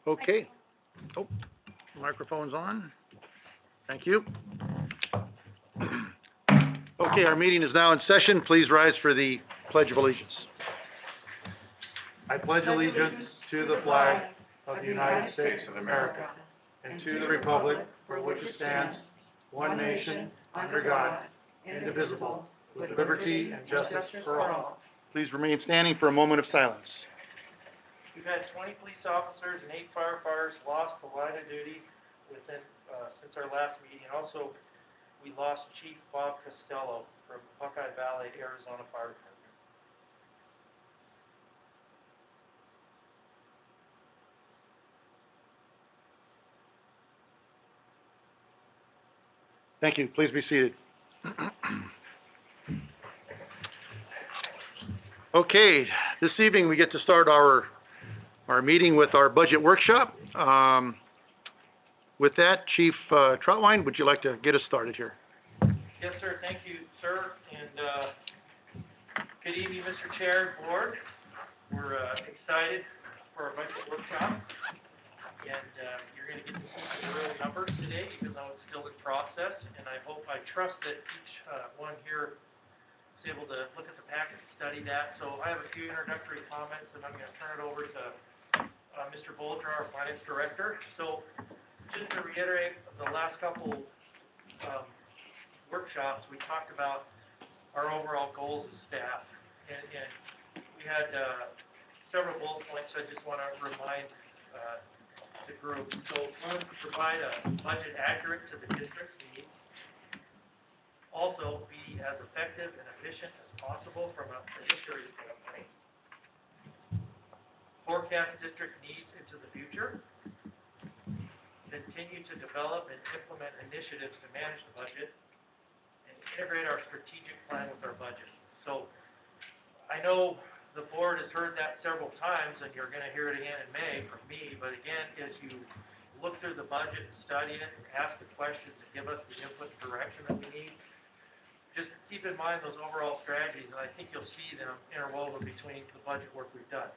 Okay. Oh, microphone's on. Thank you. Okay, our meeting is now in session. Please rise for the Pledge of Allegiance. I pledge allegiance to the flag of the United States of America and to the republic for which it stands, one nation, under God, indivisible, with liberty and justice for all. Please remain standing for a moment of silence. We've had 20 police officers and 8 firefighters lost the line of duty since our last meeting. Also, we lost Chief Bob Costello from Buckeye Valley, Arizona Fire Department. Thank you. Please be seated. Okay, this evening we get to start our meeting with our budget workshop. With that, Chief Troutwine, would you like to get us started here? Yes, sir. Thank you, sir. And good evening, Mr. Chair and Board. We're excited for our budget workshop. And you're going to get to see some real numbers today, even though it's still in process. And I trust that each one here is able to look at the packet and study that. So I have a few introductory comments, and I'm going to turn it over to Mr. Bolger, our Finance Director. So just to reiterate, the last couple workshops, we talked about our overall goals as staff. And we had several bullet points I just want to remind the group. So one, provide a budget accurate to the district's needs. Also, be as effective and efficient as possible from a fiduciary standpoint. Forecast district needs into the future. Continue to develop and implement initiatives to manage the budget. And integrate our strategic plan with our budget. So I know the board has heard that several times, and you're going to hear it again in May from me. But again, as you look through the budget and study it, and ask the questions and give us the input and direction that we need, just keep in mind those overall strategies, and I think you'll see them interwoven between the budget work we've done.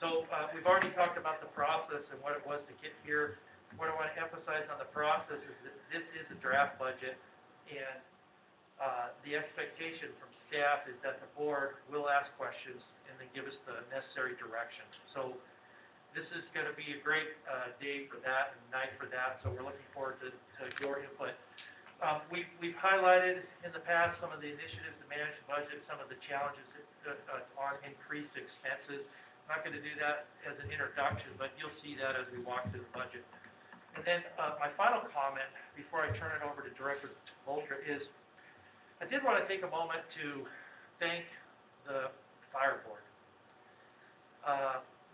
So we've already talked about the process and what it was to get here. What I want to emphasize on the process is that this is a draft budget, and the expectation from staff is that the board will ask questions and then give us the necessary direction. So this is going to be a great day for that and night for that, so we're looking forward to your input. We've highlighted in the past some of the initiatives to manage the budget, some of the challenges on increased expenses. I'm not going to do that as an introduction, but you'll see that as we walk through the budget. And then my final comment before I turn it over to Director Bolger is I did want to take a moment to thank the fire board.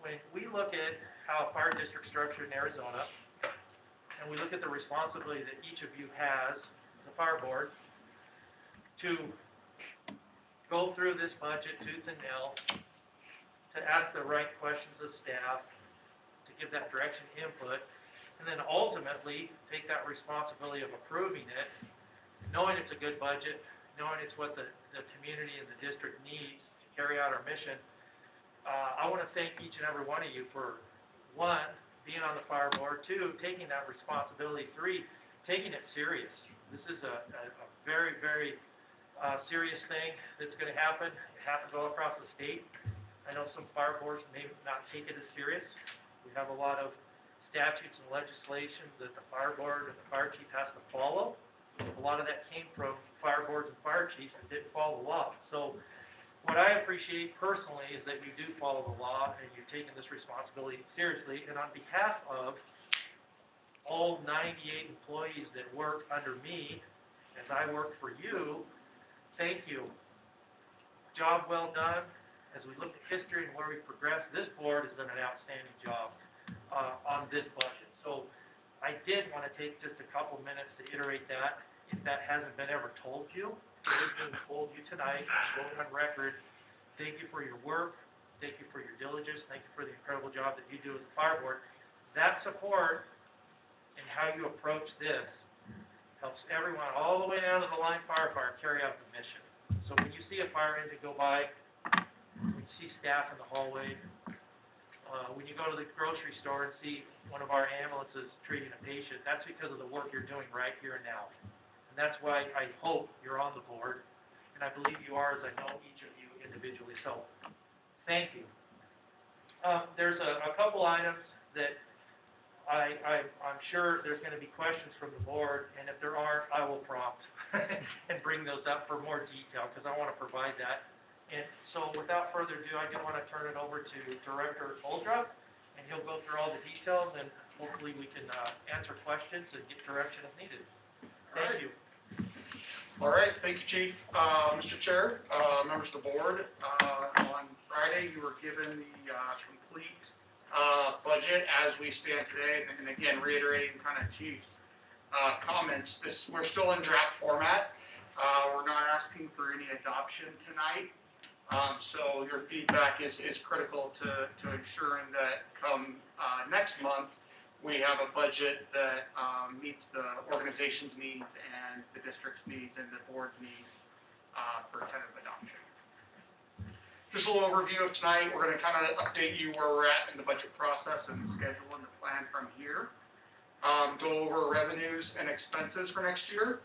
When we look at how a fire district is structured in Arizona, and we look at the responsibility that each of you has, the fire board, to go through this budget tooth and nail, to ask the right questions of staff, to give that direction input, and then ultimately take that responsibility of approving it, knowing it's a good budget, knowing it's what the community and the district needs to carry out our mission. I want to thank each and every one of you for, 1, being on the fire board, 2, taking that responsibility, 3, taking it serious. This is a very, very serious thing that's going to happen. It happens all across the state. I know some fire boards may not take it as serious. We have a lot of statutes and legislation that the fire board and the fire chief has to follow. A lot of that came from fire boards and fire chiefs that didn't follow the law. So what I appreciate personally is that you do follow the law and you're taking this responsibility seriously. And on behalf of all 98 employees that work under me, as I work for you, thank you. Job well done. As we look at history and where we progress, this board has done an outstanding job on this budget. So I did want to take just a couple minutes to iterate that. If that hasn't been ever told you, it is being told you tonight. I'm going on record. Thank you for your work. Thank you for your diligence. Thank you for the incredible job that you do as a fire board. That support and how you approach this helps everyone all the way down to the line firefighter carry out the mission. So when you see a fire engine go by, when you see staff in the hallway, when you go to the grocery store and see one of our ambulances treating a patient, that's because of the work you're doing right here and now. And that's why I hope you're on the board, and I believe you are, as I know each of you individually, so thank you. There's a couple items that I'm sure there's gonna be questions from the board, and if there aren't, I will prompt and bring those up for more detail, because I wanna provide that. And so without further ado, I do wanna turn it over to Director Oldrup, and he'll go through all the details, and hopefully we can, answer questions and get direction if needed. Thank you. All right, thank you, Chief. Mr. Chair, members of the board, on Friday, you were given the, complete, budget as we stand today, and again, reiterating kind of Chief's, comments, we're still in draft format. We're not asking for any adoption tonight. So your feedback is critical to ensuring that come, next month, we have a budget that, meets the organization's needs and the district's needs and the board's needs, for tentative adoption. Just a little overview of tonight. We're gonna kind of update you where we're at in the budget process and the schedule and the plan from here. Go over revenues and expenses for next year.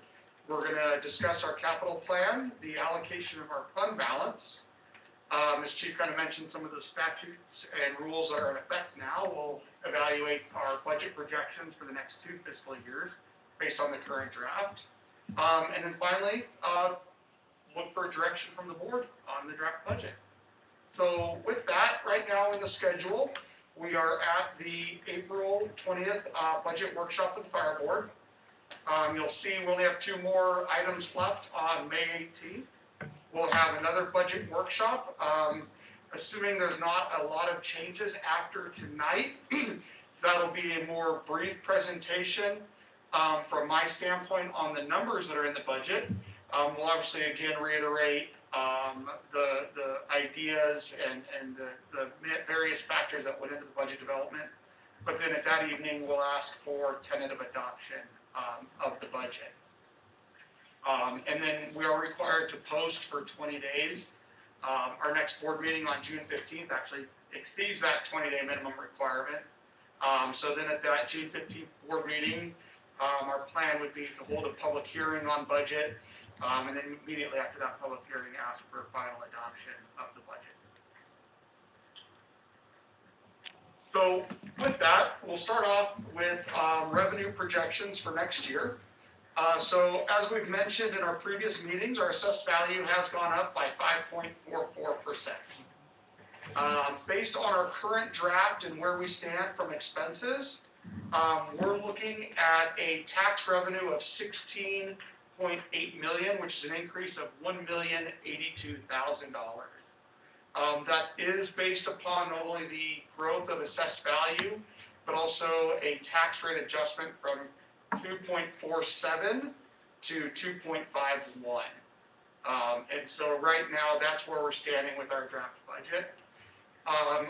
We're gonna discuss our capital plan, the allocation of our fund balance. As Chief kind of mentioned, some of the statutes and rules that are in effect now. We'll evaluate our budget projections for the next 2 fiscal years based on the current draft. And then finally, look for direction from the board on the draft budget. So with that, right now in the schedule, we are at the April 20th budget workshop with the Fire Board. You'll see we only have 2 more items left on May 18th. We'll have another budget workshop. Assuming there's not a lot of changes after tonight, that'll be a more brief presentation from my standpoint on the numbers that are in the budget. We'll obviously again reiterate the ideas and the various factors that went into the budget development. But then at that evening, we'll ask for tentative adoption of the budget. And then we are required to post for 20 days. Our next board meeting on June 15th actually exceeds that 20-day minimum requirement. So then at that June 15th board meeting, our plan would be to hold a public hearing on budget, and then immediately after that public hearing, ask for final adoption of the budget. So with that, we'll start off with revenue projections for next year. So as we've mentioned in our previous meetings, our assessed value has gone up by 5.44%. Based on our current draft and where we stand from expenses, we're looking at a tax revenue of $16.8 million, which is an increase of $1,082,000. That is based upon not only the growth of assessed value, but also a tax rate adjustment from 2.47 to 2.51. And so right now, that's where we're standing with our draft budget. Our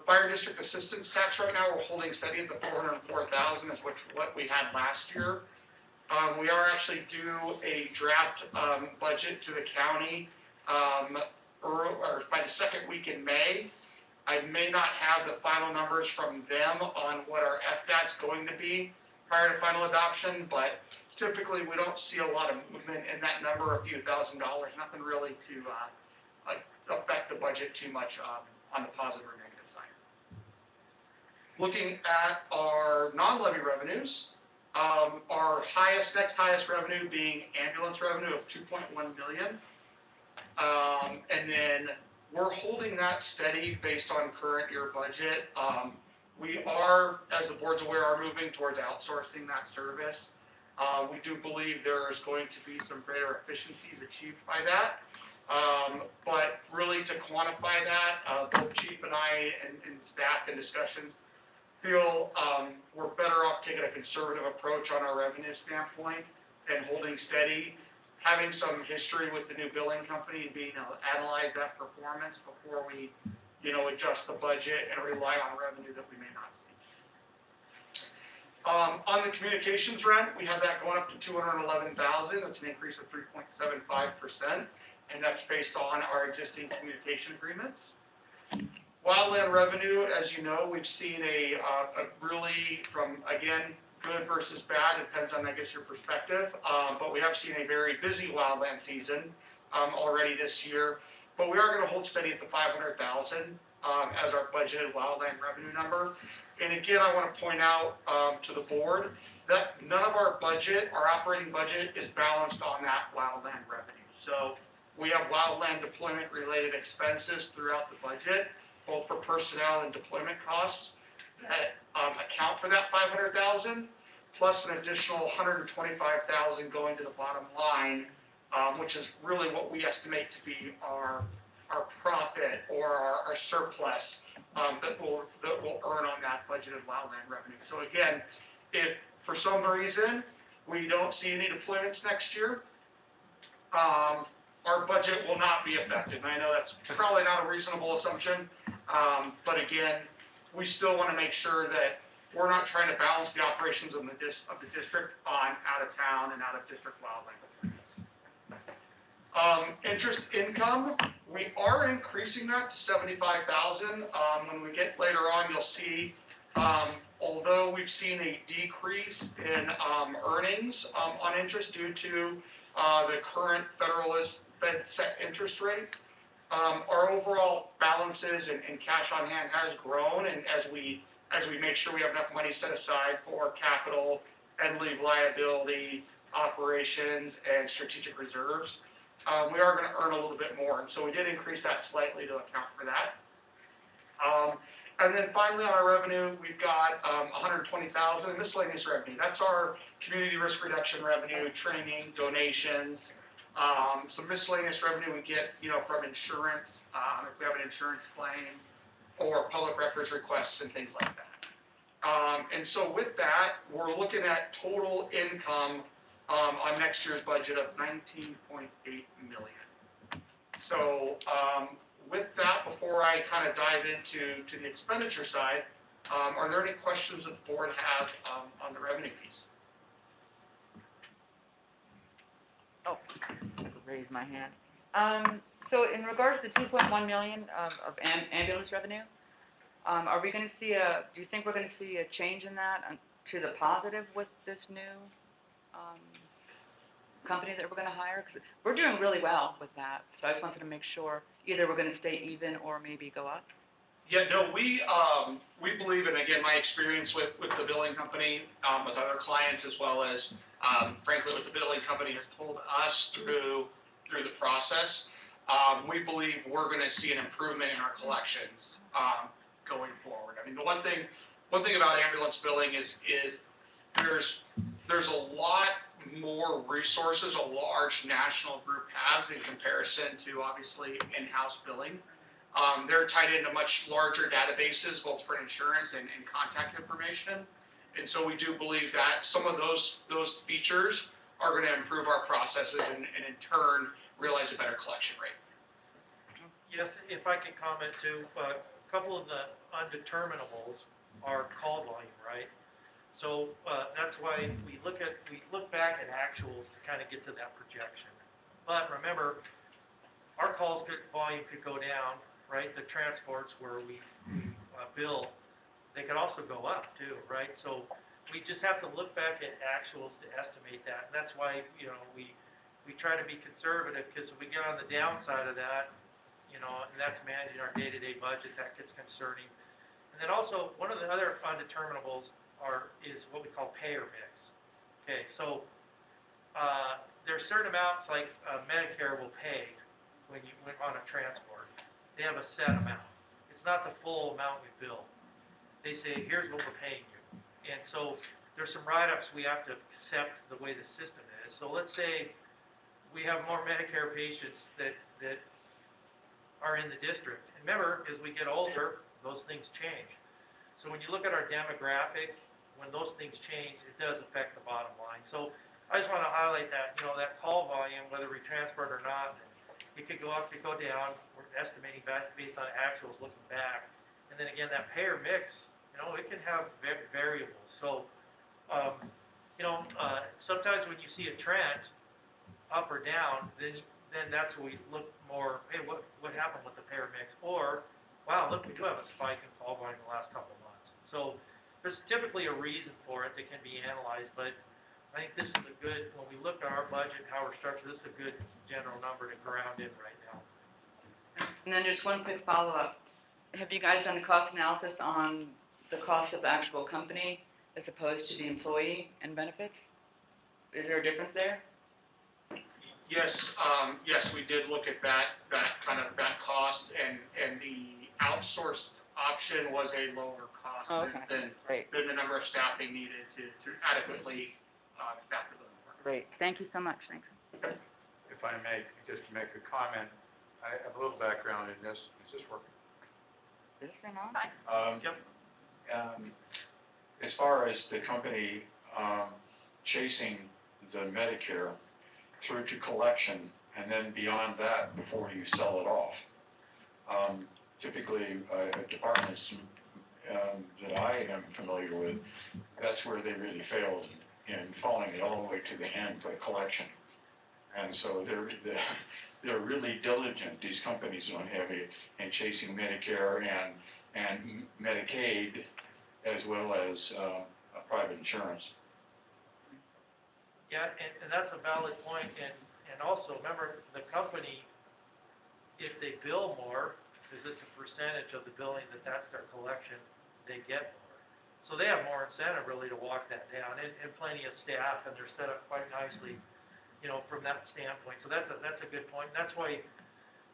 fire district assistance tax right now, we're holding steady at the $404,000, is what we had last year. We are actually due a draft budget to the county or by the second week in May. I may not have the final numbers from them on what our FDAT's going to be prior to final adoption, but typically we don't see a lot of movement in that number, a few $1,000s, nothing really to affect the budget too much on the positive or negative side. Looking at our non-levy revenues, our next highest revenue being ambulance revenue of $2.1 million. And then we're holding that steady based on current year budget. We are, as the board's aware, moving towards outsourcing that service. We do believe there is going to be some greater efficiencies achieved by that. But really to quantify that, both Chief and I and staff in discussions feel we're better off taking a conservative approach on our revenue standpoint and holding steady, having some history with the new billing company, being able to analyze that performance before we adjust the budget and rely on revenue that we may not see. On the communications rent, we have that going up to $211,000. That's an increase of 3.75%, and that's based on our existing communication agreements. Wildland revenue, as you know, we've seen a really, from, again, good versus bad, depends on, I guess, your perspective, but we have seen a very busy wildland season, already this year. But we are gonna hold steady at the 500,000, as our budgeted wildland revenue number. And again, I wanna point out, to the board, that none of our budget, our operating budget, is balanced on that wildland revenue. So, we have wildland deployment-related expenses throughout the budget, both for personnel and deployment costs, that account for that 500,000, plus an additional 125,000 going to the bottom line, which is really what we estimate to be our profit or our surplus that we'll earn on that budgeted wildland revenue. So again, if for some reason we don't see any deployments next year, our budget will not be affected. And I know that's probably not a reasonable assumption, but again, we still want to make sure that we're not trying to balance the operations of the district on out-of-town and out-of-district wildland. Interest income, we are increasing that to 75,000. When we get later on, you'll see, although we've seen a decrease in earnings on interest due to the current Fed set interest rate, our overall balances and cash on hand has grown, and as we make sure we have enough money set aside for capital and leave liability, operations, and strategic reserves, we are gonna earn a little bit more, and so we did increase that slightly to account for that. And then finally, on our revenue, we've got 120,000 in miscellaneous revenue. That's our community risk reduction revenue, training, donations, some miscellaneous revenue we get, from insurance, if we have an insurance claim, or public records requests and things like that. And so with that, we're looking at total income on next year's budget of $19.8 million. So with that, before I kind of dive into the expenditure side, are there any questions that the board has on the revenue piece? Oh, raise my hand. So in regards to 2.1 million of ambulance revenue, are we gonna see do you think we're gonna see a change in that to the positive with this new, company that we're gonna hire? 'Cause we're doing really well with that, so I just wanted to make sure either we're gonna stay even or maybe go up. Yeah, no, we believe, and again, my experience with the billing company, with other clients, as well as, frankly, what the billing company has told us through the process, we believe we're gonna see an improvement in our collections, going forward. I mean, the one thing about ambulance billing is there's a lot more resources a large national group has in comparison to, obviously, in-house billing. They're tied into much larger databases, both for insurance and contact information. And so we do believe that some of those features are gonna improve our processes and in turn, realize a better collection rate. Yes, if I could comment too, a couple of the undeterminables are call volume, right? So, that's why we look back at actuals to kind of get to that projection. But remember, our volume could go down, right? The transports where we bill, they could also go up too, right? So we just have to look back at actuals to estimate that. And that's why, we try to be conservative, because if we get on the downside of that, and that's managing our day-to-day budget, that gets concerning. And then also, one of the other undeterminables is what we call payer mix. Okay, so, there are certain amounts like Medicare will pay when you went on a transport. They have a set amount. It's not the full amount we bill. They say, here's what we're paying you. And so there's some write-ups we have to accept the way the system is. So let's say we have more Medicare patients that are in the district. And remember, as we get older, those things change. So when you look at our demographic, when those things change, it does affect the bottom line. So I just want to highlight that, that call volume, whether we transport or not, it could go up, it could go down. We're estimating based on actuals looking back. And then again, that payer mix, it can have variables. So, sometimes when you see a trend up or down, then that's when we look more, hey, what happened with the payer mix? Or wow, look, we do have a spike in call volume the last couple of months. So there's typically a reason for it that can be analyzed, but I think this is a good, when we look at our budget, how we're structured, this is a good general number to ground in right now. And then just one quick follow-up. Have you guys done a cost analysis on the cost of the actual company as opposed to the employee and benefits? Is there a difference there? Yes, yes, we did look at that cost, and the outsourced option was a lower cost Oh, okay. Great. than the number of staff they needed to adequately, staff the building. Great. Thank you so much. Thanks. If I may, just to make a comment, I have a little background in this. Is this working? Is this thing on? Yep. As far as the company, chasing the Medicare through to collection, and then beyond that, before you sell it off. Typically, departments, that I am familiar with, that's where they really failed in following it all the way to the end for collection. And so they're really diligent, these companies on having it, and chasing Medicare and Medicaid, as well as, private insurance. Yeah, and that's a valid point, and also, remember, the company, if they bill more, because it's a percentage of the billing that's their collection, they get more. So they have more incentive really to walk that down, and plenty of staff, and they're set up quite nicely, you know, from that standpoint. So that's a good point, and that's why,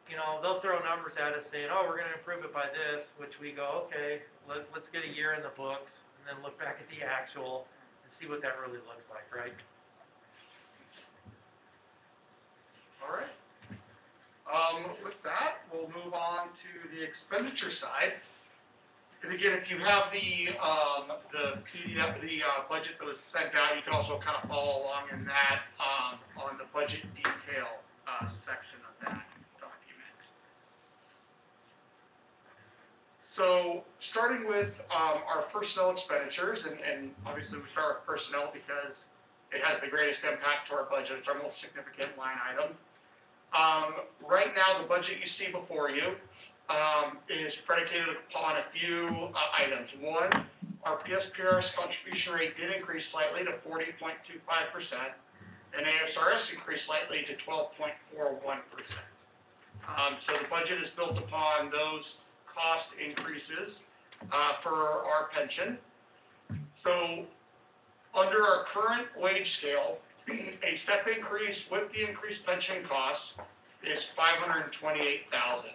you know, they'll throw numbers at us saying, oh, we're gonna improve it by this, which we go, okay, let's get a year in the books, and then look back at the actual, and see what that really looks like, right? All right. With that, we'll move on to the expenditure side. And again, if you have the PDF, the budget that was sent out, you can also kind of follow along in that, on the budget detail, section of that document. So, starting with, our personnel expenditures, and obviously we start with personnel because it has the greatest impact to our budget, it's our most significant line item. Right now, the budget you see before you, is predicated upon a few, items. One, our PSPRS contribution rate did increase slightly to 40.25%, and ASRS increased slightly to 12.41%. So the budget is built upon those cost increases, for our pension. So, under our current wage scale, a step increase with the increased pension costs is $528,000.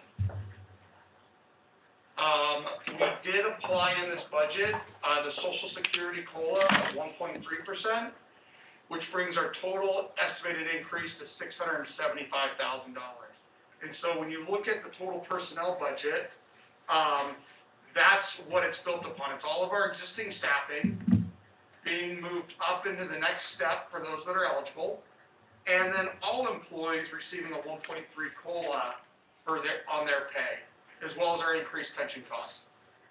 We did apply in this budget, the Social Security COLA of 1.3%, which brings our total estimated increase to $675,000. And so when you look at the total personnel budget, that's what it's built upon. It's all of our existing staffing being moved up into the next step for those that are eligible, and then all employees receiving a 1.3 COLA on their pay, as well as our increased pension costs.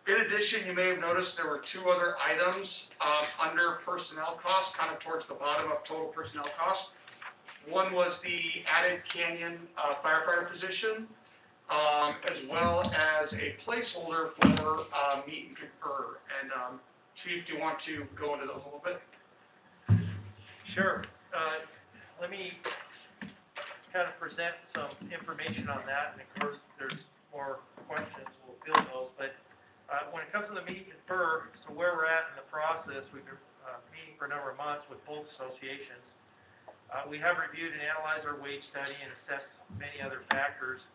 In addition, you may have noticed there were two other items under personnel costs, kind of towards the bottom of total personnel costs. One was the added Canyon firefighter position, as well as a placeholder for meet and confer. And Chief, do you want to go into those a little bit? Sure. Let me kind of present some information on that, and of course, there's more questions, we'll field those, but when it comes to the meet and confer, so where we're at in the process, we've been meeting for a number of months with both associations. We have reviewed and analyzed our wage study and assessed many other factors.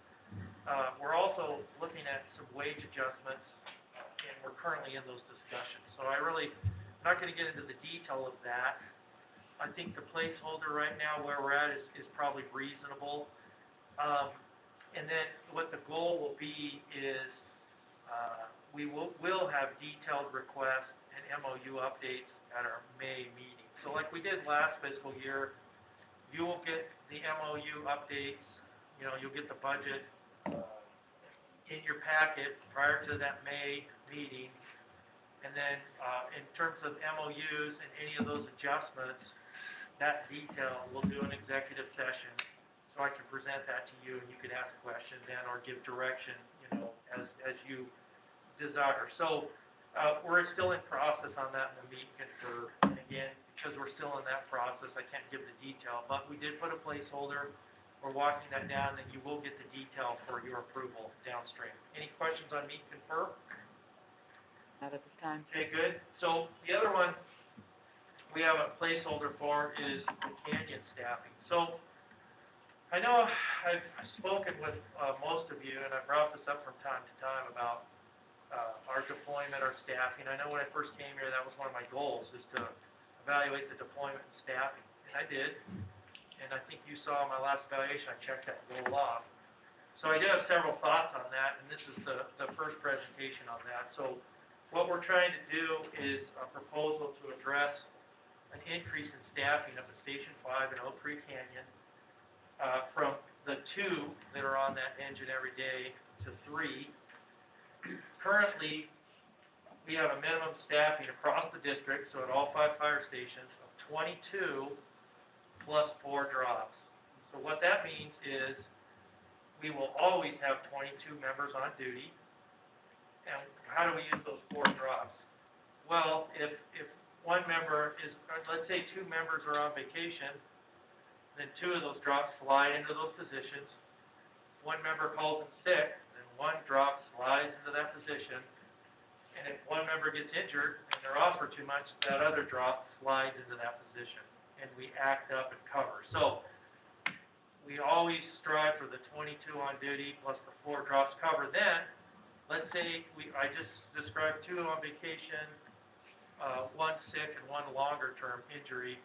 We're also looking at some wage adjustments, and we're currently in those discussions. So I'm not gonna get into the detail of that. I think the placeholder right now where we're at is probably reasonable. And then what the goal will be is, we will have detailed requests and MOU updates at our May meeting. So like we did last fiscal year, you will get the MOU updates, you know, you'll get the budget in your packet prior to that May meeting. And then, in terms of MOUs and any of those adjustments, that detail, we'll do an executive session so I can present that to you, and you can ask questions and or give direction, as you desire. So, we're still in process on that in the meet and confer, and again, because we're still in that process, I can't give the detail, but we did put a placeholder. We're walking that down, and you will get the detail for your approval downstream. Any questions on meet and confer? Not at this time. Okay, good. So the other one we have a placeholder for is the canyon staffing. So I know I've spoken with most of you, and I brought this up from time to time about our deployment, our staffing. I know when I first came here, that was one of my goals, is to evaluate the deployment and staffing, and I did. And I think you saw my last evaluation, I checked that goal off. So I do have several thoughts on that, and this is the first presentation on that. So what we're trying to do is a proposal to address an increase in staffing up at Station 5 in Oak Creek Canyon, from the 2 that are on that engine every day to 3. Currently, we have a minimum staffing across the district, so at all 5 fire stations, of 22 plus 4 drops. So what that means is we will always have 22 members on duty. And how do we use those 4 drops? Well, if one member is, let's say 2 members are on vacation, then 2 of those drops slide into those positions. One member calls in sick, then 1 drop slides into that position. And if one member gets injured and they're off for 2 months, that other drop slides into that position. And we act up and cover. So we always strive for the 22 on duty plus the 4 drops cover. Then, let's say I just described 2 on vacation, 1 sick and 1 longer term injury.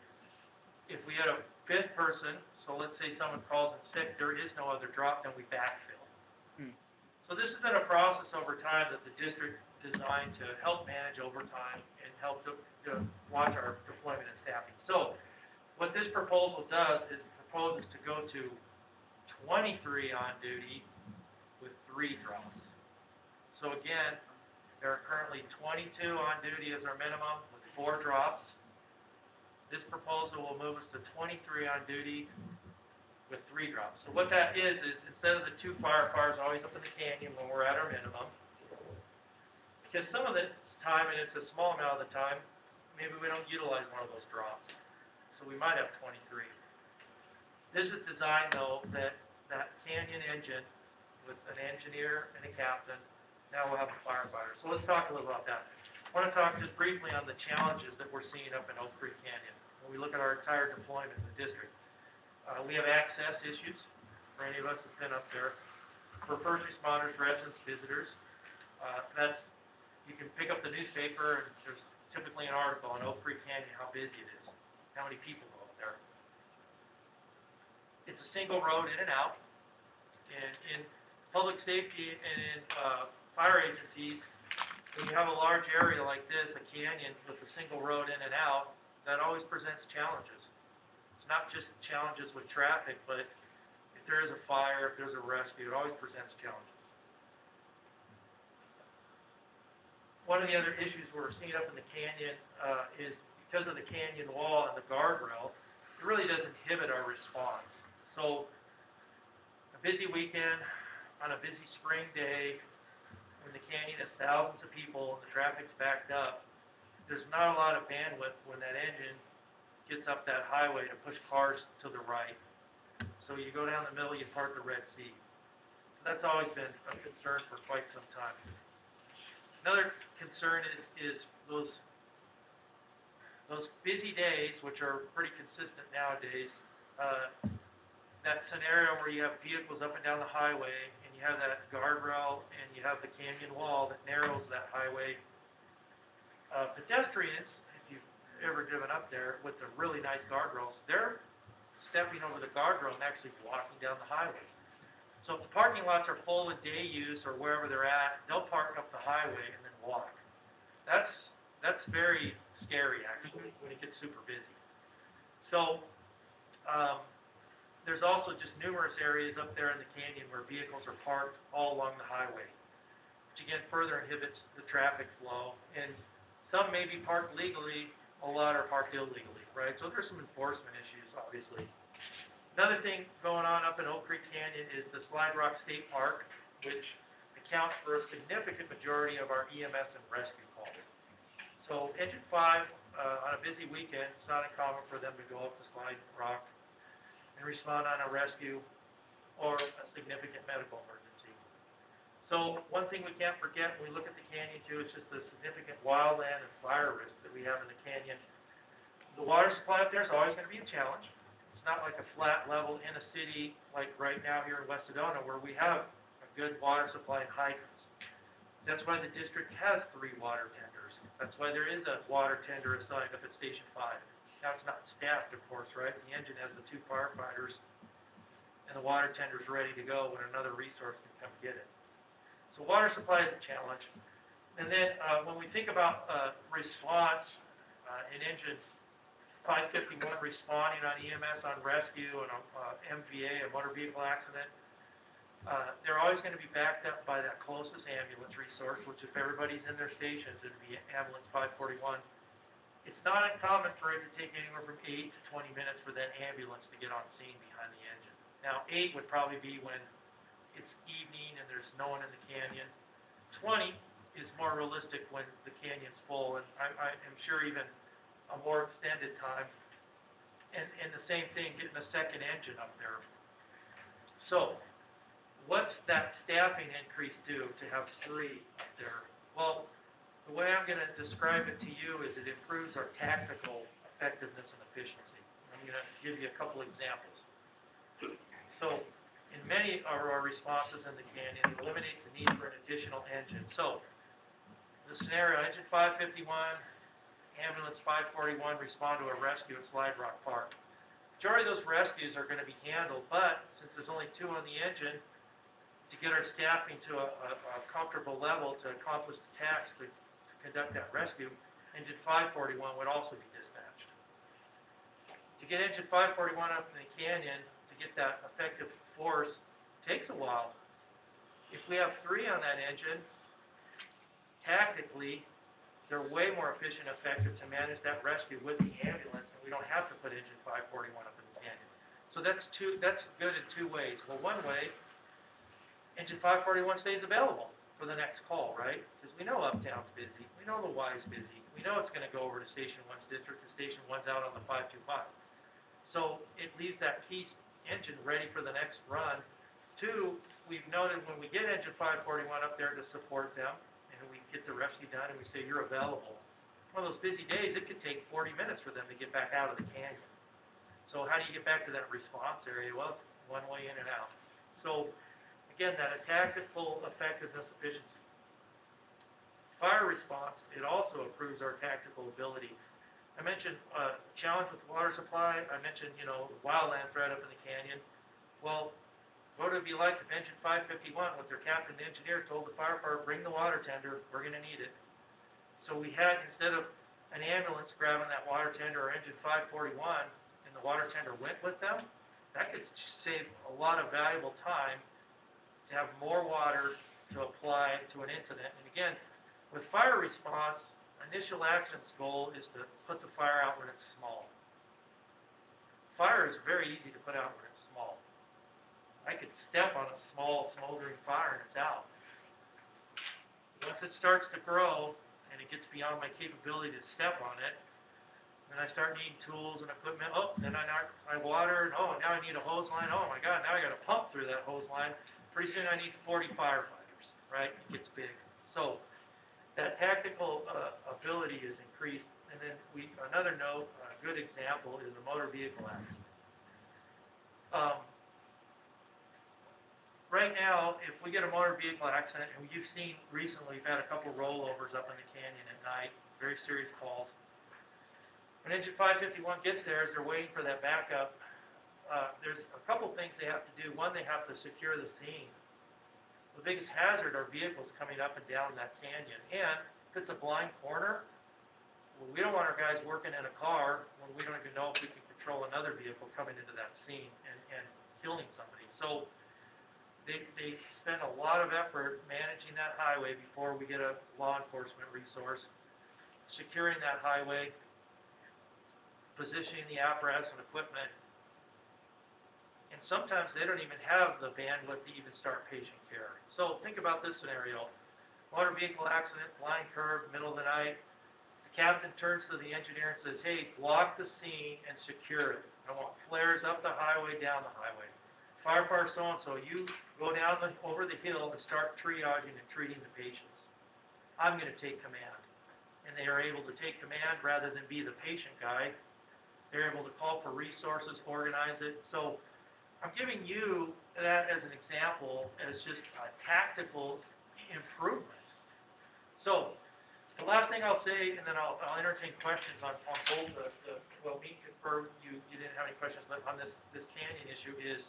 If we had a 5th person, so let's say someone calls in sick, there is no other drop, then we backfill. So this has been a process over time that the district designed to help manage overtime and help to watch our deployment and staffing. So what this proposal does is it proposes to go to 23 on duty with 3 drops. So again, there are currently 22 on duty as our minimum with 4 drops. This proposal will move us to 23 on duty with 3 drops. So what that is instead of the 2 firefighters always up in the canyon when we're at our minimum, because some of the time, and it's a small amount of the time, maybe we don't utilize one of those drops. So we might have 23. This is designed, though, that canyon engine with an engineer and a captain, now we'll have a firefighter. So let's talk a little about that. I want to talk just briefly on the challenges that we're seeing up in Oak Creek Canyon. When we look at our entire deployment in the district, we have access issues for any of us that's been up there. For first responders, residents, visitors, you can pick up the newspaper and there's typically an article on Oak Creek Canyon, how busy it is, how many people go up there. It's a single road in and out, and in public safety and in fire agencies, when you have a large area like this, a canyon with a single road in and out, that always presents challenges. It's not just challenges with traffic, but if there is a fire, if there's a rescue, it always presents challenges. One of the other issues we're seeing up in the canyon is because of the canyon wall and the guardrail, it really does inhibit our response. So, a busy weekend, on a busy spring day, when the canyon has thousands of people and the traffic's backed up, there's not a lot of bandwidth when that engine gets up that highway to push cars to the right. So you go down the middle, you park the Red Sea. That's always been a concern for quite some time. Another concern is those busy days, which are pretty consistent nowadays, that scenario where you have vehicles up and down the highway, and you have that guardrail, and you have the canyon wall that narrows that highway. Pedestrians, if you've ever driven up there with the really nice guardrails, they're stepping over the guardrail and actually walking down the highway. So if the parking lots are full in day use or wherever they're at, they'll park up the highway and then walk. That's very scary, actually, when it gets super busy. So, there's also just numerous areas up there in the canyon where vehicles are parked all along the highway, which again further inhibits the traffic flow. And some may be parked legally, a lot are parked illegally, right? So there's some enforcement issues, obviously. Another thing going on up in Oak Creek Canyon is the Slide Rock State Park, which accounts for a significant majority of our EMS and rescue calls. So Engine 5, on a busy weekend, it's not uncommon for them to go up to Slide Rock and respond on a rescue or a significant medical emergency. So one thing we can't forget when we look at the canyon too, is just the significant wildland and fire risk that we have in the canyon. The water supply up there is always gonna be a challenge. It's not like a flat level in a city like right now here in West Sedona where we have a good water supply and hydrants. That's why the district has 3 water tenders. That's why there is a water tender assigned up at Station 5. Now, it's not staffed, of course, right? The engine has the 2 firefighters, and the water tender's ready to go when another resource can come get it. So water supply is a challenge. And then, when we think about, response, in engine 551 responding on EMS, on rescue, and on, MVA, a motor vehicle accident, they're always gonna be backed up by that closest ambulance resource, which if everybody's in their stations, it'd be ambulance 541. It's not uncommon for it to take anywhere from 8 to 20 minutes for that ambulance to get on scene behind the engine. Now, 8 would probably be when it's evening and there's no one in the canyon. 20 is more realistic when the canyon's full, and I am sure even a more extended time. And the same thing, getting a second engine up there. So, what's that staffing increase do to have 3 up there? Well, the way I'm gonna describe it to you is it improves our tactical effectiveness and efficiency. I'm gonna give you a couple examples. So, in many of our responses in the canyon, it eliminates the need for an additional engine. So, the scenario, engine 551, ambulance 541 respond to a rescue at Slide Rock Park. Majority of those rescues are gonna be handled, but since there's only 2 on the engine, to get our staffing to a comfortable level to accomplish the task to conduct that rescue, engine 541 would also be dispatched. To get engine 541 up in the canyon, to get that effective force, takes a while. If we have 3 on that engine, tactically, they're way more efficient and effective to manage that rescue with the ambulance, and we don't have to put engine 541 up in the canyon. So that's good in 2 ways. Well, one way, engine 541 stays available for the next call, right? Because we know Uptown's busy, we know the Y's busy, we know it's gonna go over to Station 1's district, and Station 1's out on the 525. So it leaves that piece engine ready for the next run. 2, we've noted when we get engine 541 up there to support them, and we get the rescue done, and we say you're available. One of those busy days, it could take 40 minutes for them to get back out of the canyon. So how do you get back to that response area? Well, it's one way in and out. So, again, that tactical effectiveness efficiency. Fire response, it also improves our tactical ability. I mentioned, challenge with water supply, I mentioned, wildland threat up in the canyon. Well, what would it be like if engine 551, with their captain and engineer, told the firefighter, bring the water tender, we're gonna need it. So we had, instead of an ambulance grabbing that water tender or engine 541, and the water tender went with them, that could save a lot of valuable time to have more water to apply to an incident. And again, with fire response, initial action's goal is to put the fire out when it's small. Fire is very easy to put out when it's small. I could step on a small smoldering fire and it's out. Once it starts to grow and it gets beyond my capability to step on it, then I start needing tools and equipment. Oh, then I water, and oh, now I need a hose line. Oh my God, now I gotta pump through that hose line. Pretty soon I need 40 firefighters, right? It gets big. So, that tactical ability is increased. And then another note, a good example is a motor vehicle accident. Right now, if we get a motor vehicle accident, and you've seen recently, we've had a couple rollovers up in the canyon at night, very serious calls. When engine 551 gets there, as they're waiting for that backup, there's a couple things they have to do. One, they have to secure the scene. The biggest hazard are vehicles coming up and down that canyon. And if it's a blind corner, well, we don't want our guys working in a car when we don't even know if we can control another vehicle coming into that scene and killing somebody. So they spend a lot of effort managing that highway before we get a law enforcement resource, securing that highway, positioning the apparatus and equipment. And sometimes they don't even have the bandwidth to even start patient care. So think about this scenario. Motor vehicle accident, blind curve, middle of the night. The captain turns to the engineer and says, hey, block the scene and secure it. I want flares up the highway, down the highway. Firefighter so-and-so, you go down over the hill and start triaging and treating the patients. I'm gonna take command. And they are able to take command rather than be the patient guy. They're able to call for resources, organize it. So I'm giving you that as an example, as just a tactical improvement. So, the last thing I'll say, and then I'll entertain questions on both well, me confirm you didn't have any questions, but on this canyon issue is,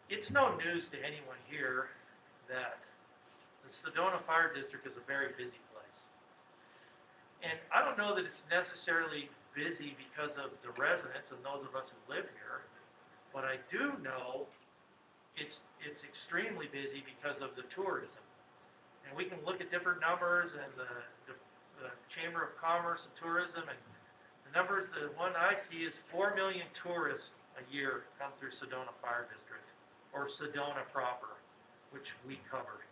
it's no news to anyone here that the Sedona Fire District is a very busy place. And I don't know that it's necessarily busy because of the residents and those of us who live here, but I do know it's extremely busy because of the tourism. And we can look at different numbers and the Chamber of Commerce and Tourism, and the numbers, the one I see is 4 million tourists a year come through Sedona Fire District, or Sedona proper, which we cover.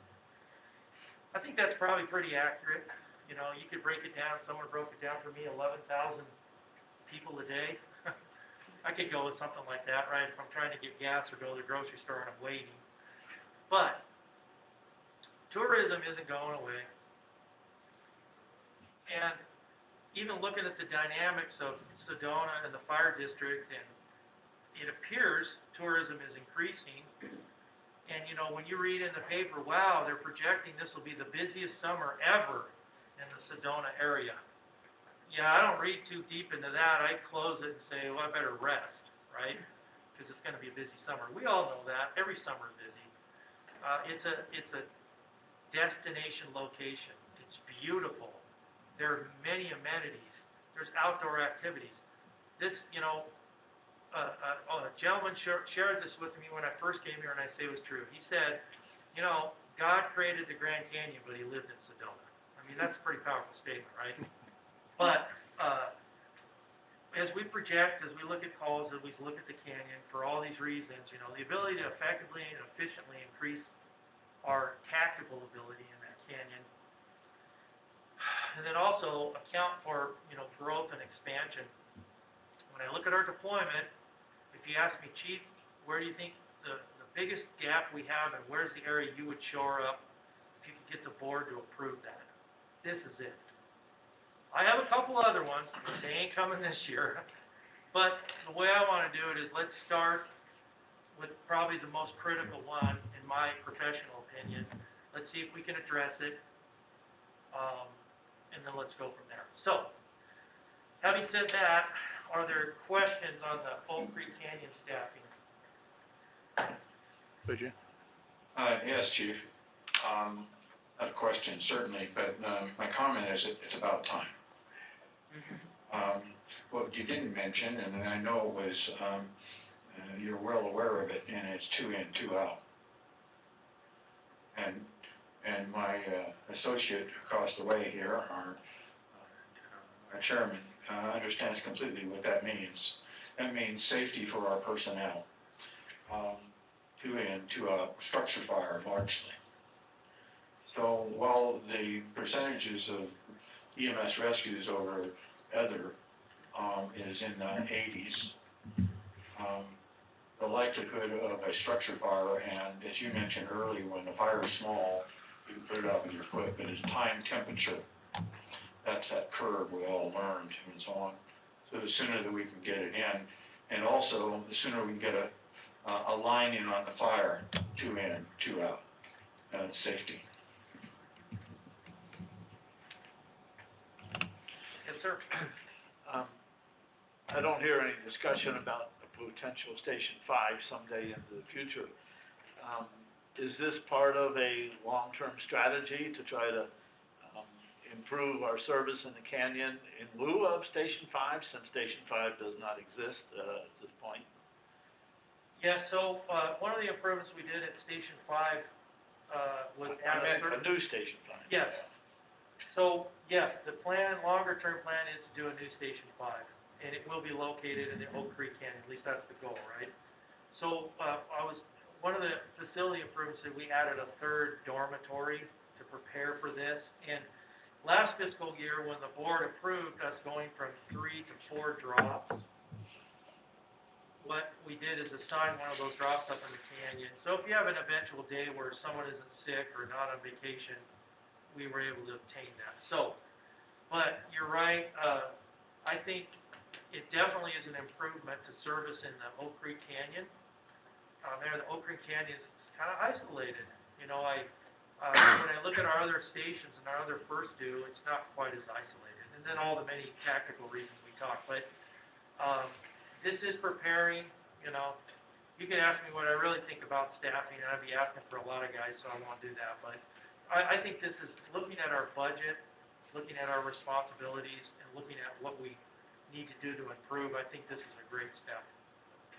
I think that's probably pretty accurate. You know, you could break it down, someone broke it down for me, 11,000 people a day. I could go with something like that, right, if I'm trying to get gas or go to the grocery store and I'm waiting. But tourism isn't going away. And even looking at the dynamics of Sedona and the fire district, and it appears tourism is increasing. And, you know, when you read in the paper, wow, they're projecting this will be the busiest summer ever in the Sedona area. Yeah, I don't read too deep into that. I close it and say, well, I better rest, right? Because it's going to be a busy summer. We all know that. Every summer is busy. It's a destination location. It's beautiful. There are many amenities. There's outdoor activities. This, you know, a gentleman shared this with me when I first came here, and I say it was true. He said, you know, God created the Grand Canyon, but he lived in Sedona. I mean, that's a pretty powerful statement, right? But as we project, as we look at calls, as we look at the canyon, for all these reasons, you know, the ability to effectively and efficiently increase our tactical ability in that canyon, and then also account for, you know, growth and expansion. When I look at our deployment, if you ask me, Chief, where do you think the biggest gap we have, and where's the area you would shore up if you could get the board to approve that? This is it. I have a couple other ones, but they ain't coming this year. But the way I want to do it is, let's start with probably the most critical one, in my professional opinion. Let's see if we can address it, and then let's go from there. So, having said that, are there questions on the Oak Creek Canyon staffing? Would you? Yes, Chief. Not a question, certainly, but my comment is it's about time. What you didn't mention, and I know it was, you're well aware of it, and it's 2 in, 2 out. And my associate across the way here, our chairman, understands completely what that means. That means safety for our personnel. 2 in, 2 out, structure fire largely. So while the percentages of EMS rescues over other is in the 80s, the likelihood of a structure fire, and as you mentioned earlier, when the fire is small, you can put it out with your foot, but it's time temperature. That's that curve we all learned and so on. So the sooner that we can get it in, and also the sooner we can get a line in on the fire, 2 in, 2 out, safety. Yes, sir. I don't hear any discussion about a potential Station 5 someday into the future. Is this part of a long-term strategy to try to improve our service in the canyon in lieu of Station 5, since Station 5 does not exist at this point? Yeah, so, one of the improvements we did at Station 5, was I meant a new Station 5. Yes. So, yes, the plan, longer-term plan is to do a new Station 5. and it will be located in the Oak Creek Canyon, at least that's the goal, right? So, one of the facility improvements that we added a third dormitory to prepare for this, and last fiscal year, when the board approved us going from 3 to 4 drops, what we did is assign one of those drops up in the canyon. So if you have an eventual day where someone isn't sick or not on vacation, we were able to obtain that. So, but you're right, I think it definitely is an improvement to service in the Oak Creek Canyon. There, the Oak Creek Canyon is kind of isolated. You know, when I look at our other stations and our other first due, it's not quite as isolated. And then all the many tactical reasons we talked, but, this is preparing, you know, you can ask me what I really think about staffing, and I'd be asking for a lot of guys, so I won't do that, but I think this is looking at our budget, looking at our responsibilities, and looking at what we need to do to improve. I think this is a great step.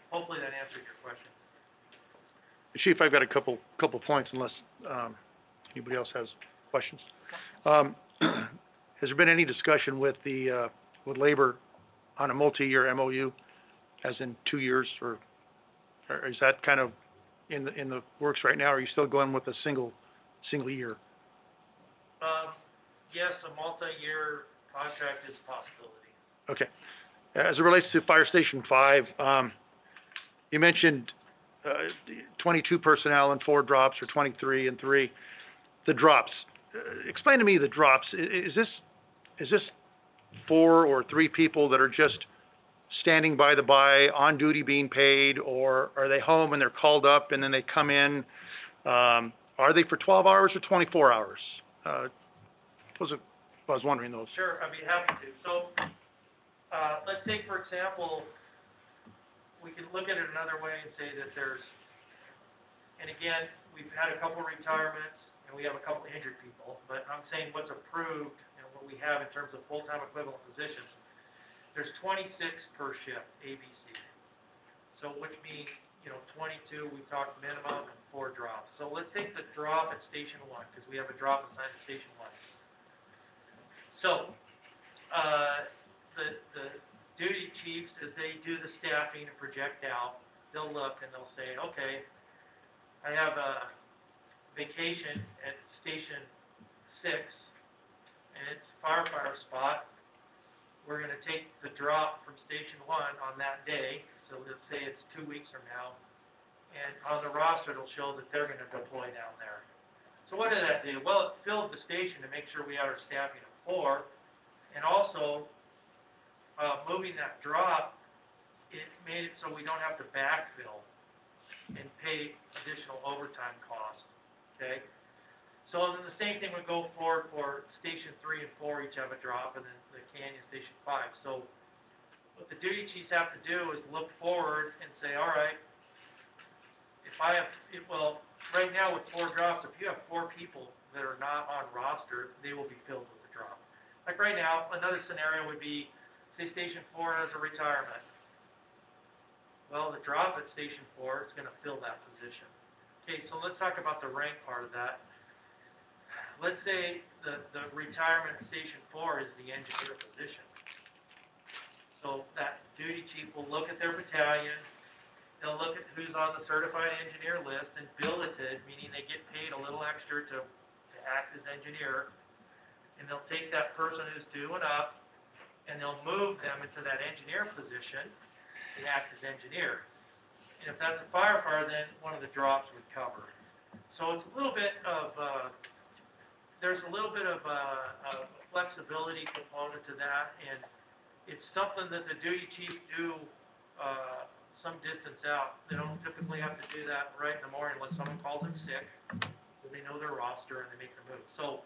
Hopefully that answered your question. Chief, I've got a couple points unless, anybody else has questions. Has there been any discussion with with labor on a multi-year MOU, as in 2 years, or is that kind of in the works right now, or are you still going with a single year? Yes, a multi-year contract is a possibility. Okay. As it relates to Fire Station 5, you mentioned 22 personnel and 4 drops, or 23 and 3. The drops. Explain to me the drops. Is this 4 or 3 people that are just standing by on duty being paid, or are they home and they're called up and then they come in? Are they for 12 hours or 24 hours? I was wondering those. Sure, I'd be happy to. So, let's take, for example, we can look at it another way and say that and again, we've had a couple retirements, and we have a couple injured people, but I'm saying what's approved and what we have in terms of full-time equivalent positions, there's 26 per shift, ABC. So, which means, 22, we talked minimum, and 4 drops. So let's take the drop at Station 1, because we have a drop assigned to Station 1. So, the duty chiefs, as they do the staffing and project out, they'll look and they'll say, okay, I have a vacation at Station 6, and it's a firefighter spot. We're gonna take the drop from Station 1 on that day, so let's say it's 2 weeks from now, and on the roster, it'll show that they're gonna deploy down there. So what did that do? Well, it filled the station to make sure we had our staffing at 4, and also, moving that drop, it made it so we don't have to backfill and pay additional overtime costs, okay? So then the same thing would go forward for Station 3 and 4, each have a drop, and then the Canyon Station 5. So what the duty chiefs have to do is look forward and say, all right, right now with 4 drops, if you have 4 people that are not on roster, they will be filled with a drop. Like right now, another scenario would be, say Station 4 has a retirement. Well, the drop at Station 4 is gonna fill that position. Okay, so let's talk about the rank part of that. Let's say the retirement at Station 4 is the engineer position. So that duty chief will look at their battalion, they'll look at who's on the certified engineer list and billeted, meaning they get paid a little extra to act as engineer, and they'll take that person who's doing up, and they'll move them into that engineer position and act as engineer. And if that's a firefighter, then one of the drops would cover. So it's a little bit of, there's a little bit of a flexibility component to that, and it's something that the duty chiefs do some distance out. They don't typically have to do that right in the morning unless someone calls in sick, so they know their roster and they make the move. So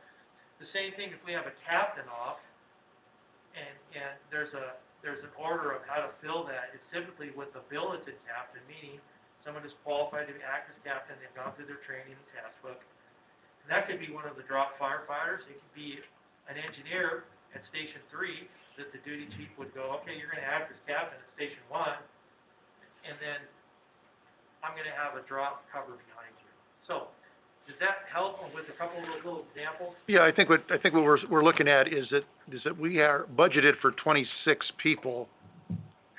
the same thing if we have a captain off, and there's an order of how to fill that. It's typically with a billeted captain, meaning someone is qualified to act as captain, they've gone through their training and task book. And that could be one of the drop firefighters, it could be an engineer at Station 3 that the duty chief would go, okay, you're gonna act as captain at Station 1, and then I'm gonna have a drop cover behind you. So, does that help with a couple of those little examples? Yeah, I think what we're looking at is that we are budgeted for 26 people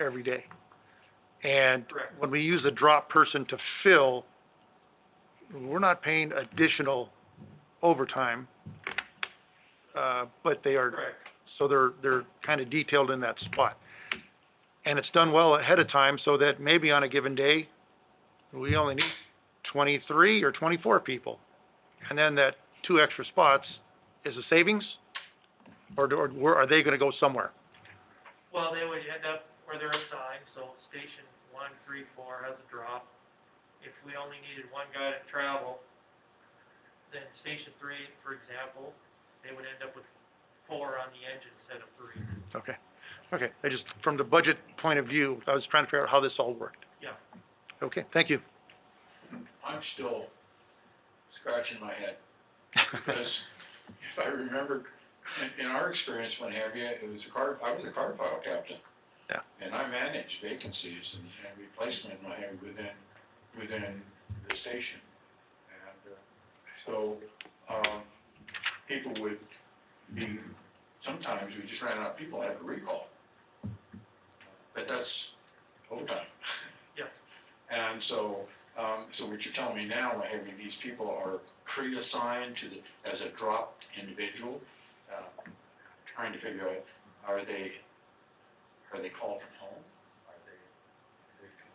every day. And Correct. when we use a drop person to fill, we're not paying additional overtime, but they are, Correct. so they're kind of detailed in that spot. And it's done well ahead of time, so that maybe on a given day, we only need 23 or 24 people. And then that 2 extra spots is a savings, or are they gonna go somewhere? Well, they would end up where they're assigned, so station 1, 3, 4 has a drop. If we only needed one guy to travel, then station 3, for example, they would end up with 4 on the engine instead of 3. Okay, I just, from the budget point of view, I was trying to figure out how this all worked. Yeah. Okay, thank you. I'm still scratching my head, because if I remember, in our experience, what have you, it was I was a car file captain. Yeah. And I managed vacancies and replacement, and I have within the station. And, so, people would be, sometimes we just ran out of people, had to recall. But that's overtime. Yes. And so, so what you're telling me now, having these people are pre-assigned as a dropped individual, trying to figure out, are they called from home? Are